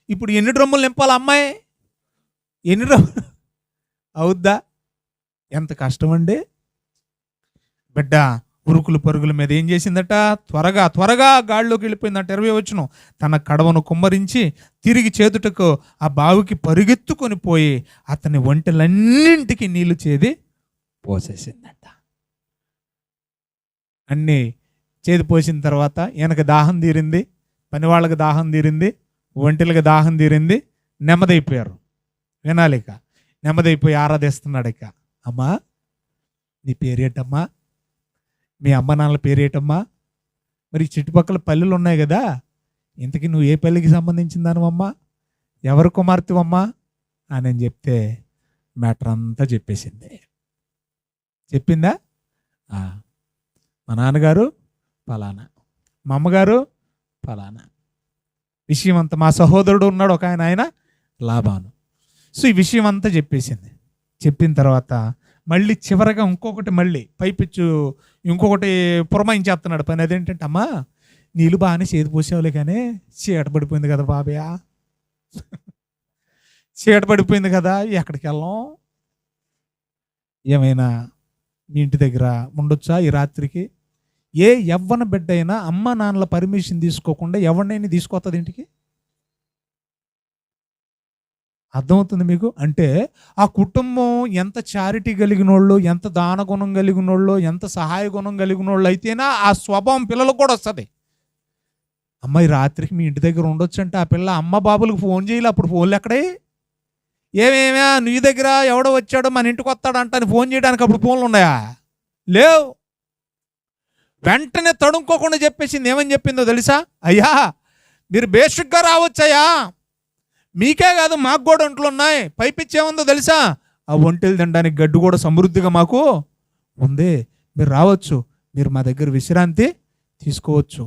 ఇప్పుడు ఎన్ని డ్రమ్ములు నింపాలి అమ్మాయి? ఎన్ని డ్రమ్ములు అవుద్దా? ఎంత కష్టం అండి. బిడ్డ ఉరుకులు పరుగుల మీద ఏం చేసిందట? త్వరగా గాడిలోకి వెళ్ళిపోయిందట. 20 వచనం. తన కడవను కుమ్మరించి తిరిగి చేదుటకు ఆ బావికి పరుగెత్తుకొని పోయి అతని ఒంటెలన్నింటికి నీళ్లు చేది పోసేసిందట. అన్నీ చేది పోసిన తర్వాత ఈయనకి దాహం తీరింది, పనివాళ్ళకి దాహం తీరింది, ఒంటెలకి దాహం తీరింది, నెమ్మదైపోయారు. వినాలిక నెమ్మదైపోయి ఆరాధిస్తున్నాడు. ఇక అమ్మా నీ పేరేటమ్మా? మీ అమ్మ నాన్నల పేరేటమ్మా? మరి చుట్టుపక్కల పల్లెలు ఉన్నాయి కదా, ఇంతకీ నువ్వు ఏ పల్లెకి సంబంధించిందానమ్మా? ఎవరు కుమార్తెవమ్మా అని చెప్తే మ్యాటర్ అంతా చెప్పేసింది. చెప్పిందా? మా నాన్నగారు ఫలానా, మా అమ్మగారు ఫలానా, విషయం అంతా. మా సహోదరుడు ఉన్నాడు ఒక ఆయన లాభాను. సో ఈ విషయం అంతా చెప్పేసింది. చెప్పిన తర్వాత మళ్ళీ చివరగా ఇంకొకటి మళ్ళీ పైపిచ్చు ఇంకొకటి పురమాయించేస్తున్నాడు పని. అదేంటంటే, అమ్మా నీళ్ళు బాగానే చేతి పోసేవాళ్ళే కానీ చీట పడిపోయింది కదా బాబయ్య, చీట పడిపోయింది కదా, ఎక్కడికి వెళ్ళాం? ఏమైనా మీ ఇంటి దగ్గర ఉండొచ్చా ఈ రాత్రికి? ఏ యవ్వన బిడ్డ అయినా అమ్మ నాన్నల పర్మిషన్ తీసుకోకుండా ఎవరినైనా తీసుకొస్తుంది ఇంటికి? అర్థమవుతుంది మీకు? అంటే ఆ కుటుంబం ఎంత చారిటీ కలిగిన వాళ్ళు, ఎంత దాన గుణం కలిగిన వాళ్ళు, ఎంత సహాయ గుణం కలిగిన వాళ్ళు అయితేనా ఆ స్వభావం పిల్లలకు కూడా వస్తుంది. అమ్మాయి రాత్రికి మీ ఇంటి దగ్గర ఉండొచ్చు అంటే ఆ పిల్ల అమ్మ బాబులకు ఫోన్ చేయాలి. అప్పుడు ఫోన్లు ఎక్కడే? ఏమేమా నీ దగ్గర ఎవడో వచ్చాడో మన ఇంటికి వస్తాడు అంటాను ఫోన్ చేయడానికి అప్పుడు ఫోన్లు ఉన్నాయా? లేవు. వెంటనే తడుముకోకుండా చెప్పేసింది. ఏమని చెప్పిందో తెలుసా? అయ్యా మీరు బేసిక్గా రావచ్చయ్యా, మీకే కాదు మాకు కూడా ఒంట్లు ఉన్నాయి. పైపిచ్చేముందో తెలుసా? ఆ ఒంటెలు తినడానికి గడ్డు కూడా సమృద్ధిగా మాకు ఉంది, మీరు రావచ్చు, మీరు మా దగ్గర విశ్రాంతి తీసుకోవచ్చు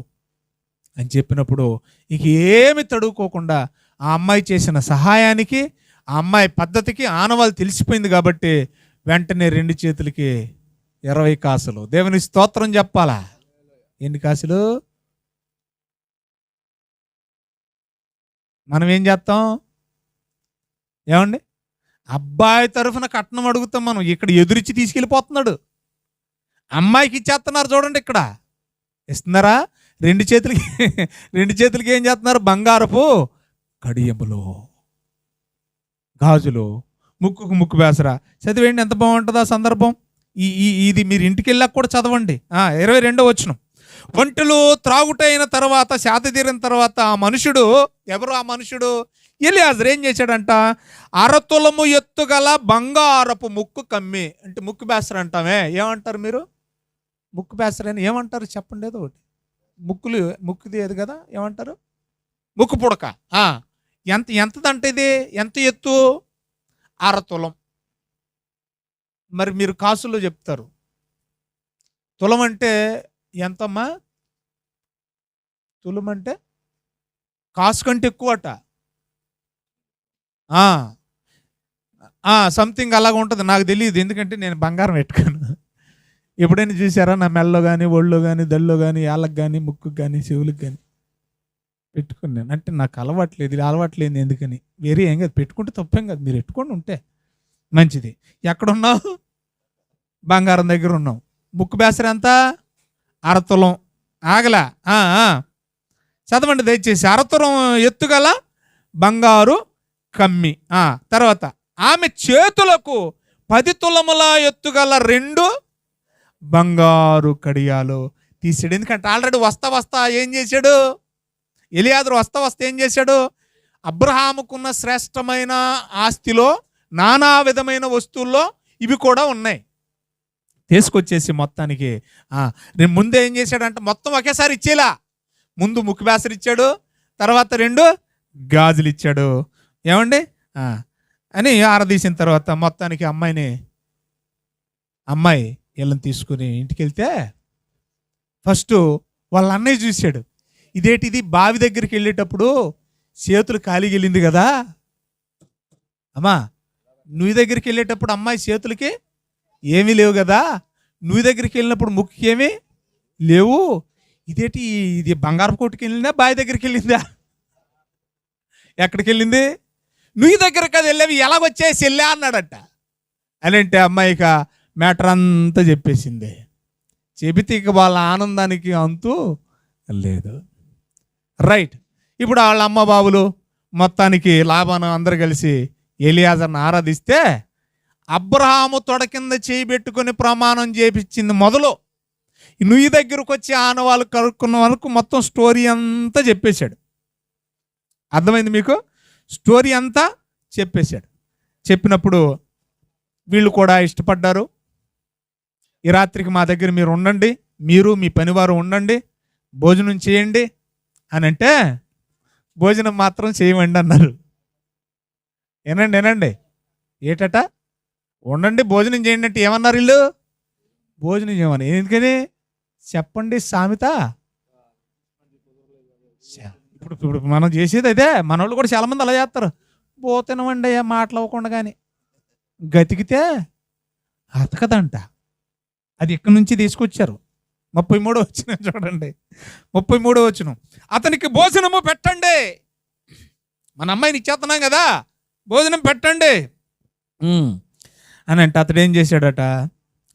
అని చెప్పినప్పుడు ఇక ఏమి తడుకోకుండా ఆ అమ్మాయి చేసిన సహాయానికి, ఆ అమ్మాయి పద్ధతికి ఆనవాళ్ళు తెలిసిపోయింది కాబట్టి వెంటనే 2 చేతులకి 20 కాసులు. దేవుని స్తోత్రం చెప్పాలా? ఎన్ని కాసులు? మనం ఏం చేస్తాం ఏమండి? అబ్బాయి తరఫున కట్నం అడుగుతాం మనం, ఇక్కడ ఎదురిచ్చి తీసుకెళ్ళిపోతున్నాడు. అమ్మాయికి ఇచ్చేస్తున్నారు చూడండి, ఇక్కడ ఇస్తున్నారా? 2 చేతులకి ఏం చేస్తున్నారు? బంగారపు కడియములు, గాజులు, ముక్కుకు ముక్కు వేసరా. చదివేయండి, ఎంత బాగుంటుంది ఆ సందర్భం. ఇది మీరు ఇంటికి వెళ్ళాక కూడా చదవండి. 22వ వచనం. ఒంటెలు త్రాగుటైన తర్వాత, శాత తీరిన తర్వాత ఆ మనుషుడు, ఎవరు ఆ మనుషుడు? ఎలియాజరు ఏం చేశాడంట? 1/2 తులము ఎత్తుగల బంగారపు ముక్కు కమ్మి. అంటే ముక్కు బేసర అంటామే, ఏమంటారు మీరు? ముక్కు బేసరని ఏమంటారు చెప్పండి? ఏదో ఒకటి ముక్కుది ఏది కదా, ఏమంటారు? ముక్కు పుడక. ఎంతదంటే ఇది? ఎంత ఎత్తు? 1/2 తులం. మరి మీరు కాసుల్లో చెప్తారు. తులం అంటే ఎంతమ్మా? తులం అంటే కాసు కంటే ఎక్కువట. సంథింగ్ అలాగ ఉంటుంది, నాకు తెలియదు, ఎందుకంటే నేను బంగారం పెట్టుకోను. ఎప్పుడైనా చూసారా నా మెల్లో కానీ, ఒళ్ళో కానీ, దల్లో కానీ, ఏళ్ళకి కానీ, ముక్కుకు కానీ, చెవులకు కానీ పెట్టుకున్నాను? అంటే నాకు అలవాట్లేదు, ఇది అలవాట్లేదు. ఎందుకని? వేరే ఏం కాదు, పెట్టుకుంటే తప్పేం కాదు, మీరు పెట్టుకోండి, ఉంటే మంచిది. ఎక్కడున్నావు? బంగారం దగ్గర ఉన్నాం. ముక్కు బేసర ఎంత? 1/2 తులం. ఆగలా? చదవండి దయచేసి. 1/2 తులం ఎత్తుగల బంగారు కమ్మి. తర్వాత ఆమె చేతులకు 10 తులముల ఎత్తుగల 2 బంగారు కడియాలు తీసాడు. ఎందుకంటే ఆల్రెడీ వస్తా ఏం చేశాడు? ఎలియాజరు వస్తా ఏం చేశాడు? అబ్రహాముకున్న శ్రేష్టమైన ఆస్తిలో నానా విధమైన వస్తువుల్లో ఇవి కూడా ఉన్నాయి. తీసుకొచ్చేసి మొత్తానికి నేను ముందే ఏం చేశాడంటే మొత్తం ఒకేసారి ఇచ్చేలా, ముందు ముక్కు బేసరి ఇచ్చాడు, తర్వాత 2 గాజులు ఇచ్చాడు. ఏమండి అని ఆరదీసిన తర్వాత మొత్తానికి అమ్మాయి వీళ్ళని తీసుకుని ఇంటికి వెళ్తే ఫస్ట్ వాళ్ళ అన్నయ్య చూశాడు. ఇదేటిది, బావి దగ్గరికి వెళ్ళేటప్పుడు చేతులు ఖాళీకి వెళ్ళింది కదా అమ్మా, నువ్వు దగ్గరికి వెళ్ళేటప్పుడు అమ్మాయి చేతులకి ఏమీ లేవు కదా, నువ్వు దగ్గరికి వెళ్ళినప్పుడు ముక్కుకి ఏమీ లేవు, ఇదేంటి ఇది బంగారం కొట్టుకు వెళ్ళిందా బావి దగ్గరికి వెళ్ళిందా, ఎక్కడికి వెళ్ళింది, నువ్వు దగ్గరికి అది వెళ్ళేవి ఎలాగొచ్చేసి వెళ్ళా అన్నాడట. అని అంటే అమ్మాయిక మ్యాటర్ అంతా చెప్పేసింది. చెబితే ఇక వాళ్ళ ఆనందానికి అంతు లేదు. రైట్, ఇప్పుడు వాళ్ళ అమ్మ బాబులు మొత్తానికి లాభాను అందరు కలిసి ఎలియాజర్ని ఆరాధిస్తే అబ్రహాము తొడ కింద చేయి పెట్టుకుని ప్రమాణం చేపించింది మొదలు నువ్వు దగ్గరకు వచ్చి ఆనవాళ్ళు కలుక్కున్న వరకు మొత్తం స్టోరీ అంతా చెప్పేశాడు. అర్థమైంది మీకు? స్టోరీ అంతా చెప్పేశాడు. చెప్పినప్పుడు వీళ్ళు కూడా ఇష్టపడ్డారు. ఈ రాత్రికి మా దగ్గర మీరు ఉండండి, మీరు మీ పనివారు ఉండండి, భోజనం చేయండి అని అంటే భోజనం మాత్రం చేయమండి అన్నారు. ఏనండి ఏటట, ఉండండి భోజనం చేయండి అంటే ఏమన్నారు వీళ్ళు? భోజనం చేయమని. ఎందుకని చెప్పండి సామెత. ఇప్పుడు మనం చేసేది అదే. మన వాళ్ళు కూడా చాలామంది అలా చేస్తారు. పోతినవండి అయ్యా మాటలు అవ్వకుండా, కానీ గతికితే అతకదంట. అది ఇక్కడి నుంచి తీసుకొచ్చారు. 33 వచ్చిన చూడండి, 33 వచ్చిన, అతనికి భోజనము పెట్టండి. మన అమ్మాయిని ఇచ్చేస్తున్నాం కదా, భోజనం పెట్టండి అని అంటే అతడు ఏం చేశాడట,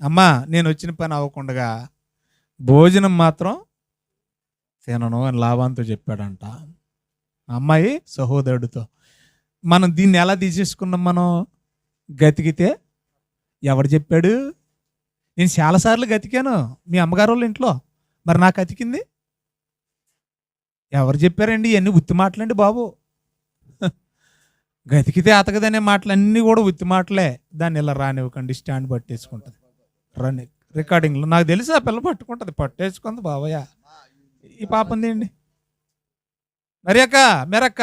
అమ్మా నేను వచ్చిన పని అవ్వకుండా భోజనం మాత్రం తినను అని లాభంతో చెప్పాడంట అమ్మాయి సహోదరుడితో. మనం దీన్ని ఎలా తీసేసుకున్నాం? మనం గతికితే ఎవడు చెప్పాడు? నేను చాలాసార్లు గతికాను మీ అమ్మగారు వాళ్ళ ఇంట్లో, మరి నాకు అతికింది ఎవరు చెప్పారండి? ఇవన్నీ ఉత్తి మాటలండి బాబు. గతికితే అతకదనే మాటలన్నీ కూడా ఉత్తి మాటలే. దాన్ని ఇలా రానివ్వకండి, స్టాండ్ పట్టేసుకుంటుంది. రికార్డింగ్లో నాకు తెలిసి ఆ పిల్ల పట్టుకుంటుంది, పట్టేసుకుంది బాబయ్య. ఈ పాపం తీయండి మరి అక్క, మెరక్క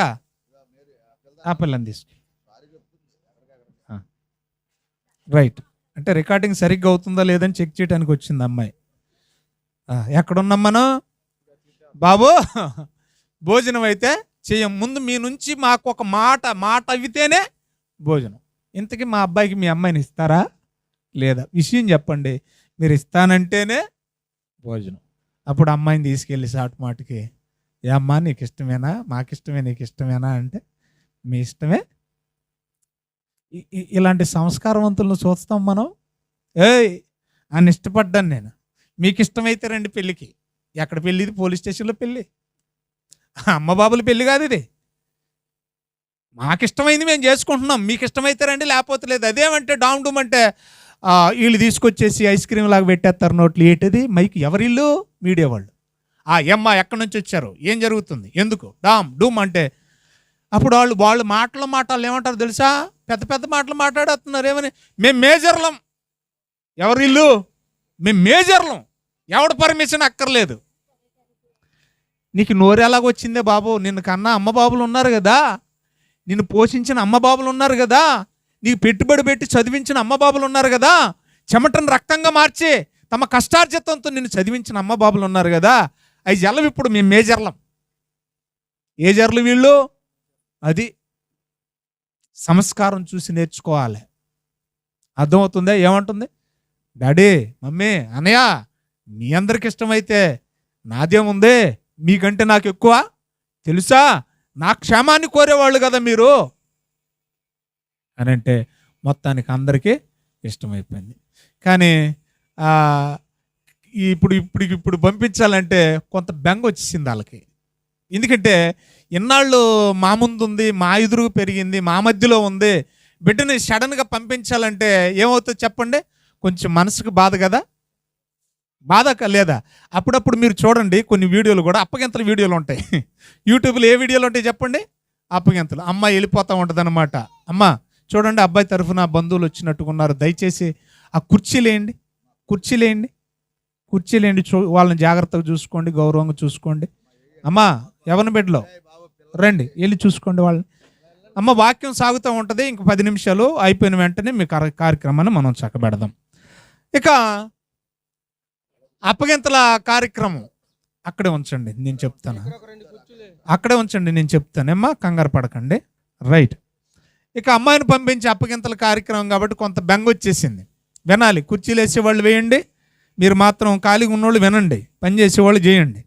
ఆ పిల్లని తీసుకు. రైట్, అంటే రికార్డింగ్ సరిగ్గా అవుతుందా లేదని చెక్ చేయడానికి వచ్చింది అమ్మాయి. ఎక్కడున్నాం మనం బాబు? భోజనం అయితే చెయ్యం, ముందు మీ నుంచి మాకు ఒక మాట అవితేనే భోజనం. ఇంతకీ మా అబ్బాయికి మీ అమ్మాయిని ఇస్తారా లేదా? విషయం చెప్పండి. మీరు ఇస్తానంటేనే భోజనం. అప్పుడు అమ్మాయిని తీసుకెళ్ళి సాటు మాటకి, ఏ అమ్మా నీకు ఇష్టమేనా? మాకిష్టమే, నీకు ఇష్టమేనా అంటే మీ ఇష్టమే. ఇలాంటి సంస్కారవంతులను చూస్తాం మనం. అని ఇష్టపడ్డాను నేను, మీకు ఇష్టమైతే రండి పెళ్ళికి. ఎక్కడ పెళ్ళి ఇది? పోలీస్ స్టేషన్లో పెళ్ళి, అమ్మ బాబుల పెళ్ళి కాదు ఇది. మాకిష్టమైంది మేము చేసుకుంటున్నాం, మీకు ఇష్టమైతే రండి, లేకపోతే లేదు. అదేమంటే డామ్ డూమ్ అంటే వీళ్ళు తీసుకొచ్చేసి ఐస్ క్రీమ్ లాగా పెట్టేస్తారు నోట్లు. ఏంటిది మైక్? ఎవరిల్లు? మీడియా వాళ్ళు. ఏమ్మా ఎక్కడి నుంచి వచ్చారు, ఏం జరుగుతుంది, ఎందుకు డామ్ డూమ్ అంటే అప్పుడు వాళ్ళు మాటలు ఏమంటారు తెలుసా? పెద్ద పెద్ద మాటలు మాట్లాడేస్తున్నారు. ఏమని? మేము మేజర్లం. ఎవరిల్లు? మేము మేజర్లం, ఎవడు పర్మిషన్ అక్కర్లేదు. నీకు నోరు ఎలాగొచ్చిందే బాబు? నిన్ను కన్నా అమ్మ బాబులు ఉన్నారు కదా, నిన్ను పోషించిన అమ్మ బాబులు ఉన్నారు కదా, నీకు పెట్టుబడి పెట్టి చదివించిన అమ్మ బాబులు ఉన్నారు కదా, చెమటను రక్తంగా మార్చి తమ కష్టార్జితంతో నిన్ను చదివించిన అమ్మ బాబులు ఉన్నారు కదా, అవి జల్లవి. ఇప్పుడు మేము మేజర్లం. ఏజర్లు వీళ్ళు. అది సంస్కారం చూసి నేర్చుకోవాలి. అర్థమవుతుందా? ఏమంటుంది? డాడీ, మమ్మీ, అన్నయ్య, మీ అందరికి ఇష్టమైతే నాదేముంది, మీకంటే నాకు ఎక్కువ తెలుసా, నా క్షేమాన్ని కోరేవాళ్ళు కదా మీరు అని అంటే మొత్తానికి అందరికీ ఇష్టమైపోయింది. కానీ ఇప్పుడు పంపించాలంటే కొంత బెంగ వచ్చేసింది వాళ్ళకి. ఎందుకంటే ఇన్నాళ్ళు మా ముందు ఉంది, మా ఎదురు పెరిగింది, మా మధ్యలో ఉంది, బిడ్డని సడన్గా పంపించాలంటే ఏమవుతుంది చెప్పండి? కొంచెం మనసుకు బాధ కదా, బాధ లేదా? అప్పుడప్పుడు మీరు చూడండి కొన్ని వీడియోలు కూడా అప్పగింతల వీడియోలు ఉంటాయి యూట్యూబ్లో. ఏ వీడియోలు ఉంటాయి చెప్పండి? అప్పగింతలు. అమ్మాయి వెళ్ళిపోతూ ఉంటుంది అనమాట. అమ్మ చూడండి, అబ్బాయి తరఫున బంధువులు వచ్చినట్టుకున్నారు, దయచేసి ఆ కుర్చీలు వేయండి, కుర్చీలేయండి, కుర్చీలేండి. వాళ్ళని జాగ్రత్తగా చూసుకోండి, గౌరవంగా చూసుకోండి. అమ్మా ఎవరిని బిడ్డలో రండి, వెళ్ళి చూసుకోండి వాళ్ళని. అమ్మ వాక్యం సాగుతూ ఉంటుంది. ఇంక 10 నిమిషాలు అయిపోయిన వెంటనే మీ కార్యక్రమాన్ని మనం చక్కబెడదాం. ఇక అప్పగింతల కార్యక్రమం అక్కడే ఉంచండి, నేను చెప్తాను. అక్కడే ఉంచండి, నేను చెప్తానమ్మా, కంగారు పడకండి. రైట్. ఇక అమ్మాయిని పంపించి అప్పగింతల కార్యక్రమం కాబట్టి కొంత బెంగ వచ్చేసింది. వినాలి, కుర్చీలు వేసేవాళ్ళు వేయండి, మీరు మాత్రం ఖాళీగా ఉన్నోళ్ళు వినండి, పని చేసేవాళ్ళు చేయండి.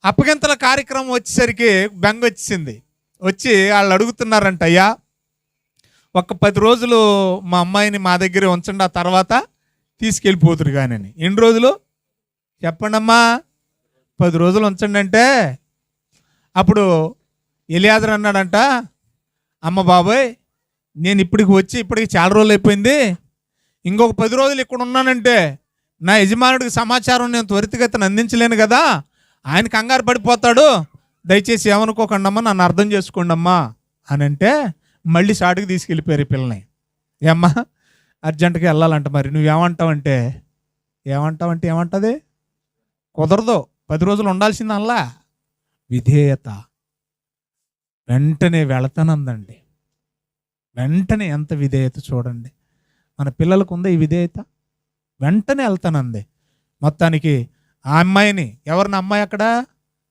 అప్పగింతల కార్యక్రమం వచ్చేసరికి బెంగ వచ్చేసింది. వచ్చి వాళ్ళు అడుగుతున్నారంట, అయ్యా ఒక 10 రోజులు మా అమ్మాయిని మా దగ్గరే ఉంచండి, ఆ తర్వాత తీసుకెళ్ళిపోతురు కానీ. ఎన్ని రోజులు చెప్పండి అమ్మా? 10 రోజులు ఉంచండి అంటే అప్పుడు ఎలియాజరు అన్నాడంట, అమ్మ బాబోయ్, నేను ఇప్పటికి చాలా రోజులు అయిపోయింది, ఇంకొక 10 రోజులు ఇక్కడ ఉన్నానంటే నా యజమానుడికి సమాచారం నేను త్వరితగతిని అందించలేను కదా, ఆయన కంగారు పడిపోతాడు, దయచేసి ఏమనుకోకండి అమ్మా, నన్ను అర్థం చేసుకోండి అమ్మా అని అంటే మళ్ళీ షాటుకి తీసుకెళ్ళిపోయారు ఈ పిల్లని. ఏమ్మా అర్జెంటుగా వెళ్ళాలంట, మరి నువ్వేమంటావంటే ఏమంటుంది? కుదరదు, 10 రోజులు ఉండాల్సింది అల్లా. విధేయత. వెంటనే వెళతానందండి. వెంటనే ఎంత విధేయత చూడండి. మన పిల్లలకు ఉందా ఈ విధేయత? వెంటనే వెళ్తానంది. మొత్తానికి ఆ అమ్మాయిని, ఎవరిని అమ్మాయి అక్కడ,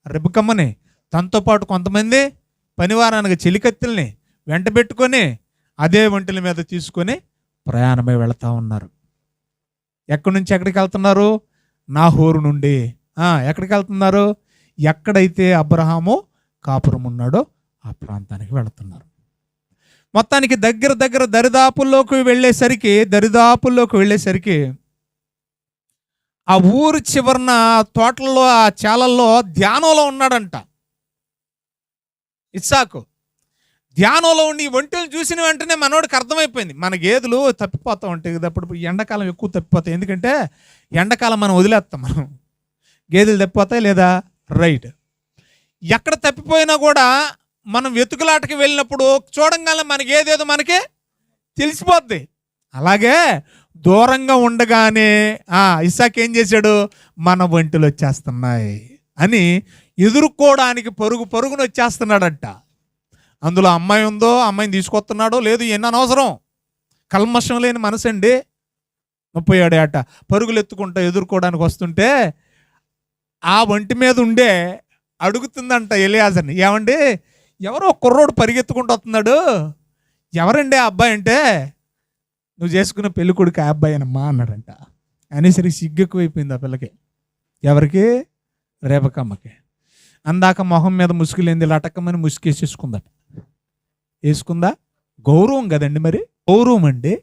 రెబెక్కమ్మని, తనతో పాటు కొంతమంది పనివారానికి చెలికత్తెల్ని వెంట పెట్టుకొని అదే ఒంటెల మీద తీసుకొని ప్రయాణమై వెళతా ఉన్నారు. ఎక్కడి నుంచి ఎక్కడికి వెళ్తున్నారు? నాహోరు నుండి. ఎక్కడికి వెళ్తున్నారు? ఎక్కడైతే అబ్రహాము కాపురం ఉన్నాడో ఆ ప్రాంతానికి వెళుతున్నారు. మొత్తానికి దగ్గర దరిదాపుల్లోకి వెళ్ళేసరికి ఆ ఊరు చివరన తోటల్లో, ఆ చేలల్లో ధ్యానంలో ఉన్నాడంట ఇస్సాకు. ధ్యానంలో ఉండి ఈ ఒంటెలు చూసిన వెంటనే మనోడికి అర్థమైపోయింది, మన గేదెలు తప్పిపోతూ ఉంటాయి కదా, అప్పుడు ఎండాకాలం ఎక్కువ తప్పిపోతాయి, ఎందుకంటే ఎండాకాలం మనం వదిలేస్తాం, మనం గేదెలు తప్పిపోతాయి లేదా? రైట్. ఎక్కడ తప్పిపోయినా కూడా మనం వెతుకులాటకి వెళ్ళినప్పుడు చూడంగానే మనకి ఏదేదో మనకి తెలిసిపోద్ది. అలాగే దూరంగా ఉండగానే ఇస్సాకు ఏం చేశాడు? మన ఒంటెలు వచ్చేస్తున్నాయి అని ఎదుర్కోవడానికి పరుగున వచ్చేస్తున్నాడంట. అందులో అమ్మాయి ఉందో, అమ్మాయిని తీసుకొస్తున్నాడో లేదు, ఎన్ని అనవసరం. కల్మషం లేని మనసు అండి. 37 ఏట పరుగులు ఎత్తుకుంటా ఎదుర్కోవడానికి వస్తుంటే ఆ ఒంటి మీద ఉండే అడుగుతుందంట ఎలియాజర్ని, ఏమండి ఎవరో కుర్రోడు పరిగెత్తుకుంటూ వస్తున్నాడు, ఎవరండి ఆ అబ్బాయి అంటే, నువ్వు చేసుకున్న పెళ్లి కొడుకు ఆ అబ్బాయి అనమ్మా అన్నాడంట. అనేసరికి సిగ్గెక్కువైపోయింది ఆ పిల్లకి. ఎవరికి? రెబెక్కమ్మకి. అందాక మొహం మీద ముసుగులేంది, లటకమని ముసుగేసేసుకుందట. వేసుకుందా? గౌరవం కదండి, మరి గౌరవం అండి.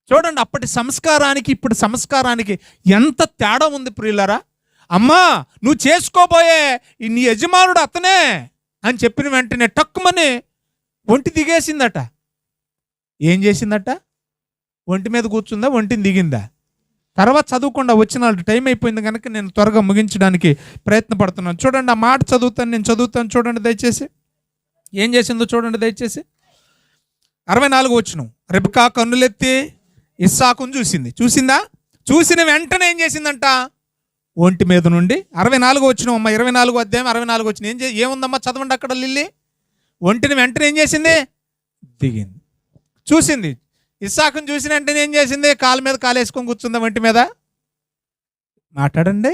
చూడండి, అప్పటి సంస్కారానికి ఇప్పుడు సంస్కారానికి ఎంత తేడా ఉంది ప్రియులారా. అమ్మా నువ్వు చేసుకోబోయే నీ యజమానుడు అతనే అని చెప్పిన వెంటనే టక్కుమని ఒంటి దిగేసిందట. ఏం చేసిందట? ఒంటి మీద కూర్చుందా, ఒంటిని దిగిందా? తర్వాత చదువుకుండా వచ్చిన టైం అయిపోయింది కనుక నేను త్వరగా ముగించడానికి ప్రయత్నపడుతున్నాను. చూడండి, ఆ మాట నేను చదువుతాను చూడండి దయచేసి. ఏం చేసిందో చూడండి దయచేసి. 64 వచనం. రెబెక్కా కన్నులెత్తి ఇస్సాకును చూసిందా? చూసిన వెంటనే ఏం చేసిందంట? ఒంటి మీద నుండి 64 వచనం అమ్మ, 24 అధ్యాయం 64 వచనం. ఏముందమ్మా చదవండి అక్కడ. లిల్లీ ఒంటిని వెంటనే ఏం చేసింది? దిగింది. చూసింది. ఇస్సాకును చూసిన వెంటనే ఏం చేసింది? కాలు మీద కాలు వేసుకొని కూర్చుందా ఒంటి మీద? మాట్లాడండి.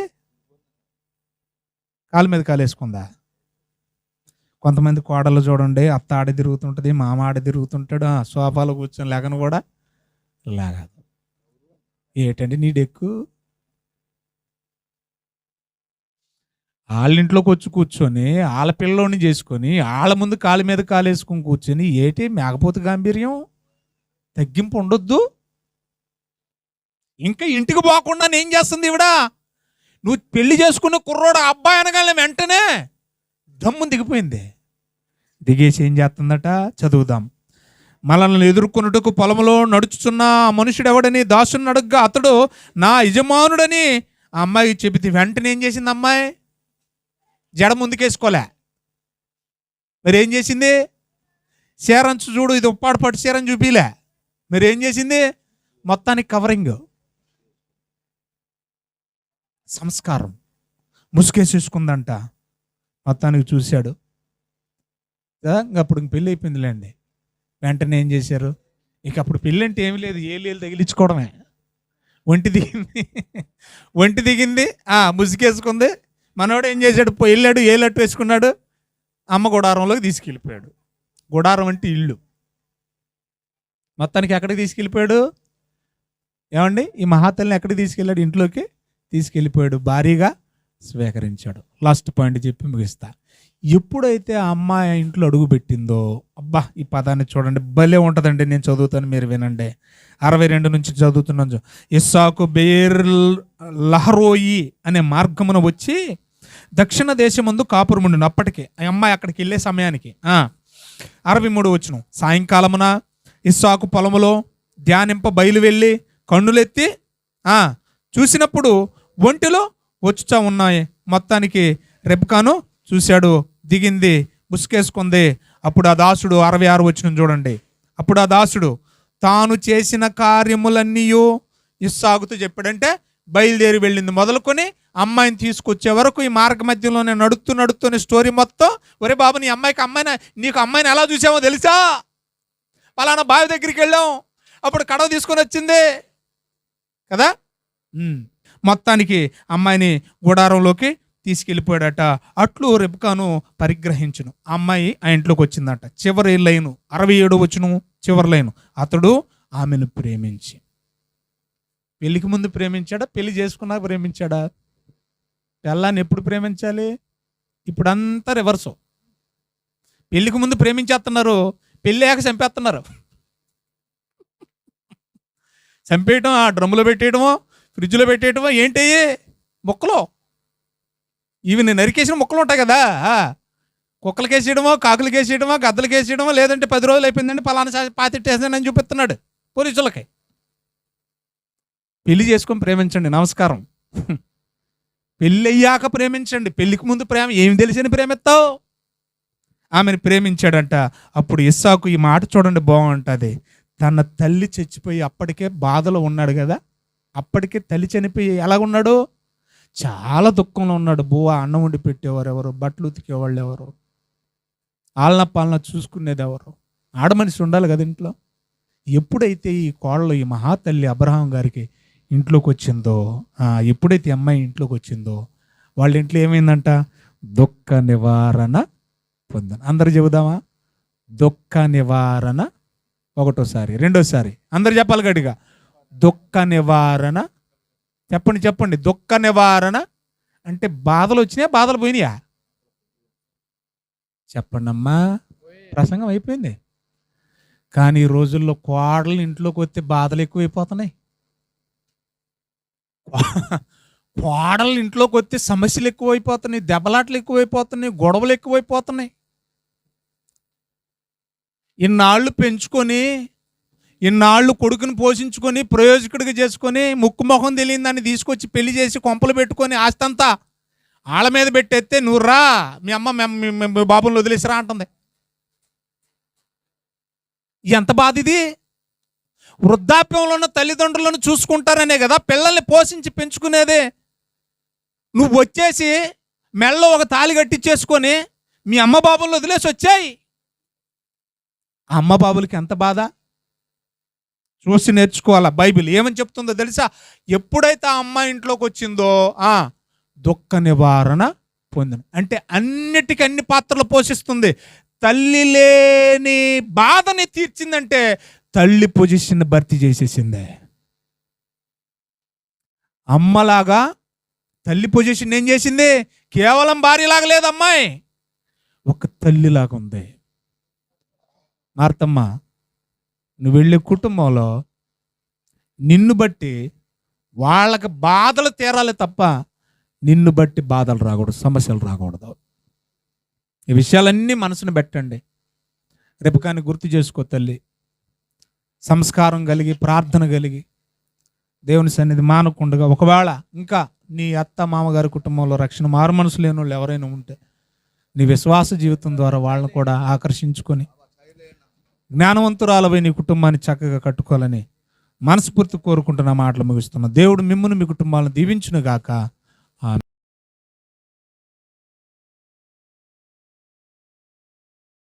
కాలు మీద కాలు వేసుకుందా? కొంతమంది కోడలు చూడండి, అత్త ఆడ తిరుగుతుంటుంది, మామ ఆడ తిరుగుతుంటాడు, సోఫాలో కూర్చొని లేకను కూడా లేగదు. ఏటండి నీ డెక్కు? వాళ్ళింట్లోకి వచ్చి కూర్చొని వాళ్ళ పిల్లోని చేసుకొని వాళ్ళ ముందు కాలు మీద కాలు వేసుకొని కూర్చొని ఏటి మేకపోతు గాంభీర్యం, తగ్గింపు ఉండొద్దు. ఇంకా ఇంటికి పోకుండా ఏం చేస్తుంది ఈవిడ? నువ్వు పెళ్లి చేసుకున్న కుర్రోడు అబ్బాయి అనగానే వెంటనే దమ్ము దిగిపోయింది. దిగేసి ఏం చేస్తుందట? చదువుదాం. మనల్ని ఎదుర్కొనుటకు పొలంలో నడుచుచున్న మనుషుడు ఎవడని దాసుని అడుగ్గా అతడు నా యజమానుడని ఆ అమ్మాయి చెబితే వెంటనే ఏం చేసింది అమ్మాయి? జడ ముందుకేసుకోలే. మరి ఏం చేసింది? చీరంచు చూడు, ఇది ఉప్పాడు పట్టు చీరని చూపిలే. మరి ఏం చేసింది? మొత్తానికి కవరింగ్, సంస్కారం. ముసుగేసేసుకుందంట. మొత్తానికి చూశాడు కదా. ఇంక అప్పుడు ఇంక పెళ్ళి అయిపోయిందిలేండి. వెంటనే ఏం చేశారు, ఇక అప్పుడు పెళ్ళి అంటే ఏమి లేదు, ఏళ్ళు తగిలించుకోవడమే. ఒంటి దిగింది, ముసుగేసుకుంది. మనోడు ఏం చేశాడు, వెళ్ళాడు, ఏలట్టు వేసుకున్నాడు, అమ్మ గుడారంలోకి తీసుకెళ్ళిపోయాడు. గుడారం అంటే ఇల్లు. మొత్తానికి ఎక్కడికి తీసుకెళ్ళిపోయాడు ఏమండి, ఈ మహాతల్ని ఎక్కడికి తీసుకెళ్ళాడు, ఇంట్లోకి తీసుకెళ్ళిపోయాడు, భారీగా స్వీకరించాడు. లాస్ట్ పాయింట్ చెప్పి ముగిస్తా. ఎప్పుడైతే ఆ అమ్మాయి ఇంట్లో అడుగు పెట్టిందో, అబ్బా ఈ పదాన్ని చూడండి, భలే ఉంటుందండి. నేను చదువుతాను, మీరు వినండి. 62 నుంచి చదువుతున్నాను. ఇస్సాకు బెయిర్ లహరోయి అనే మార్గమున వచ్చి దక్షిణ దేశమందు కాపురముండును. అప్పటికే ఆ అమ్మాయి అక్కడికి వెళ్ళే సమయానికి 63 వచనం. సాయంకాలమున ఇస్సాకు పొలములో ధ్యానింప బయలు వెళ్ళి కన్నులెత్తి చూసినప్పుడు ఒంటిలో వచ్చుచా ఉన్నాయి. మొత్తానికి రెబ్కాను చూశాడు, దిగింది, ముసుకేసుకుంది. అప్పుడు ఆ దాసుడు 66 వచనం చూడండి. అప్పుడు ఆ దాసుడు తాను చేసిన కార్యములన్నీ ఇస్సాకుతో చెప్పాడంటే బయలుదేరి వెళ్ళింది మొదలుకొని అమ్మాయిని తీసుకొచ్చే వరకు ఈ మార్గ మధ్యలోనే నడుస్తూనే స్టోరీ మొత్తం. ఒరే బాబు, నీ నీకు అమ్మాయిని ఎలా చూసామో తెలుసా, పలానా బావి దగ్గరికి వెళ్ళాం, అప్పుడు కడవ తీసుకొని వచ్చింది కదా. మొత్తానికి అమ్మాయిని గుడారంలోకి తీసుకెళ్ళిపోయాడట. అట్లు రెబ్కాను పరిగ్రహించును. ఆ అమ్మాయి ఆ ఇంట్లోకి వచ్చిందట. చివరి లైను 67 వచనం చివరి లైను. అతడు ఆమెను ప్రేమించి. పెళ్లికి ముందు ప్రేమించాడా, పెళ్లి చేసుకున్నాక ప్రేమించాడా? పెళ్ళాన్ని ఎప్పుడు ప్రేమించాలి? ఇప్పుడు అంతా రివర్సు. పెళ్లికి ముందు ప్రేమించేస్తున్నారు, పెళ్ళి అయ్యాక చంపేస్తున్నారు. చంపేయటం, ఆ డ్రమ్ములో పెట్టేయడమో, ఫ్రిడ్జ్లో పెట్టేయటమో, ఏంటయ్యి మొక్కలు, ఇవి నేను నరికేసిన మొక్కలు ఉంటాయి కదా, కుక్కలకి వేసేయడమో, కాకులకి వేసేయడమో, గద్దలకి వేసేయడమో, లేదంటే 10 రోజులు అయిపోయిందండి పలానా పాతిట్టేసానని చూపిస్తున్నాడు పోలీసులకి. పెళ్లి చేసుకొని ప్రేమించండి, నమస్కారం. పెళ్ళి అయ్యాక ప్రేమించండి, పెళ్లికి ముందు ప్రేమ ఏమి తెలిసిన ప్రేమిస్తావు? ఆమెను ప్రేమించాడంట. అప్పుడు ఇస్సాకు ఈ మాట చూడండి, బాగుంటుంది. తన తల్లి చచ్చిపోయి అప్పటికే బాధలో ఉన్నాడు కదా, అప్పటికే తల్లి చనిపోయి ఎలాగున్నాడు, చాలా దుఃఖంలో ఉన్నాడు. బువ్వ అన్నం వండి పెట్టేవారు ఎవరు, బట్టలు ఉతికేవాళ్ళు ఎవరు, ఆలన పాలన చూసుకునేది ఎవరు, ఆడమనిషి ఉండాలి కదా ఇంట్లో. ఎప్పుడైతే ఈ కోడలు, ఈ మహాతల్లి అబ్రహాం గారికి ఇంట్లోకి వచ్చిందో, ఎప్పుడైతే అమ్మాయి ఇంట్లోకి వచ్చిందో, వాళ్ళ ఇంట్లో ఏమైందంట, దుఃఖ నివారణ పొందాను. అందరు చెబుదామా, దుఃఖ నివారణ. ఒకటోసారి, రెండోసారి, అందరు చెప్పాలి గట్టిగా, దుఃఖ నివారణ. చెప్పండి. దుఃఖ నివారణ అంటే బాధలు వచ్చినాయా, బాధలు పోయినాయా? చెప్పండి అమ్మా, ప్రసంగం అయిపోయింది. కానీ ఈ రోజుల్లో కోడలు ఇంట్లోకి వస్తే బాధలు ఎక్కువైపోతున్నాయి. కోడలు ఇంట్లోకి వస్తే సమస్యలు ఎక్కువైపోతున్నాయి, దెబ్బలాటలు ఎక్కువైపోతున్నాయి, గొడవలు ఎక్కువైపోతున్నాయి. ఇన్నాళ్ళు పెంచుకొని, ఇన్నాళ్ళు కొడుకుని పోషించుకొని, ప్రయోజకుడిగా చేసుకొని, ముక్కు మొహం తెలియని దాన్ని తీసుకొచ్చి పెళ్లి చేసి కొంపలు పెట్టుకొని ఆస్తంతా ఆళ్ళ మీద పెట్టేస్తే, నువ్వు రా, మీ అమ్మ మీ బాబుని వదిలేసిరా అంటుంది. ఎంత బాధ ఇది! వృద్ధాప్యంలో ఉన్న తల్లిదండ్రులను చూసుకుంటారనే కదా పిల్లల్ని పోషించి పెంచుకునేదే. నువ్వు వచ్చేసి మెళ్ళలో ఒక తాళి కట్టించేసుకొని మీ అమ్మ బాబులను వదిలేసి వచ్చాయి. ఆ అమ్మ బాబులకి ఎంత బాధ చూసి నేర్చుకోవాలా. బైబిల్ ఏమని చెప్తుందో తెలుసా? ఎప్పుడైతే ఆ అమ్మాయి ఇంట్లోకి వచ్చిందో దుఃఖ నివారణ పొందిన, అంటే అన్నిటికీ అన్ని పాత్రలు పోషిస్తుంది. తల్లి లేని బాధని తీర్చిందంటే తల్లి పొజిషన్ భర్తీ చేసేసిందే. అమ్మలాగా తల్లి పొజిషన్ ఏం చేసింది? కేవలం భార్యలాగా లేదు అమ్మాయి, ఒక తల్లిలాగా ఉంది. మార్తమ్మ, నువ్వు వెళ్ళే కుటుంబంలో నిన్ను బట్టి వాళ్ళకి బాధలు తీరాలి తప్ప నిన్ను బట్టి బాధలు రాకూడదు, సమస్యలు రాకూడదు. ఈ విషయాలన్నీ మనసును పెట్టండి. రేపు కానీ గుర్తు చేసుకో తల్లి. సంస్కారం కలిగి, ప్రార్థన కలిగి, దేవుని సన్నిధి మానకుండగా, ఒకవేళ ఇంకా నీ అత్త మామగారి కుటుంబంలో రక్షణ మారు మనసు లేని వాళ్ళు ఎవరైనా ఉంటే నీ విశ్వాస జీవితం ద్వారా వాళ్ళని కూడా ఆకర్షించుకొని జ్ఞానవంతురాలపై నీ కుటుంబాన్ని చక్కగా కట్టుకోవాలని మనస్ఫూర్తి కోరుకుంటున్న మాటలు ముగిస్తున్నా. దేవుడు మిమ్మును మీ కుటుంబాలను దీవించును గాక.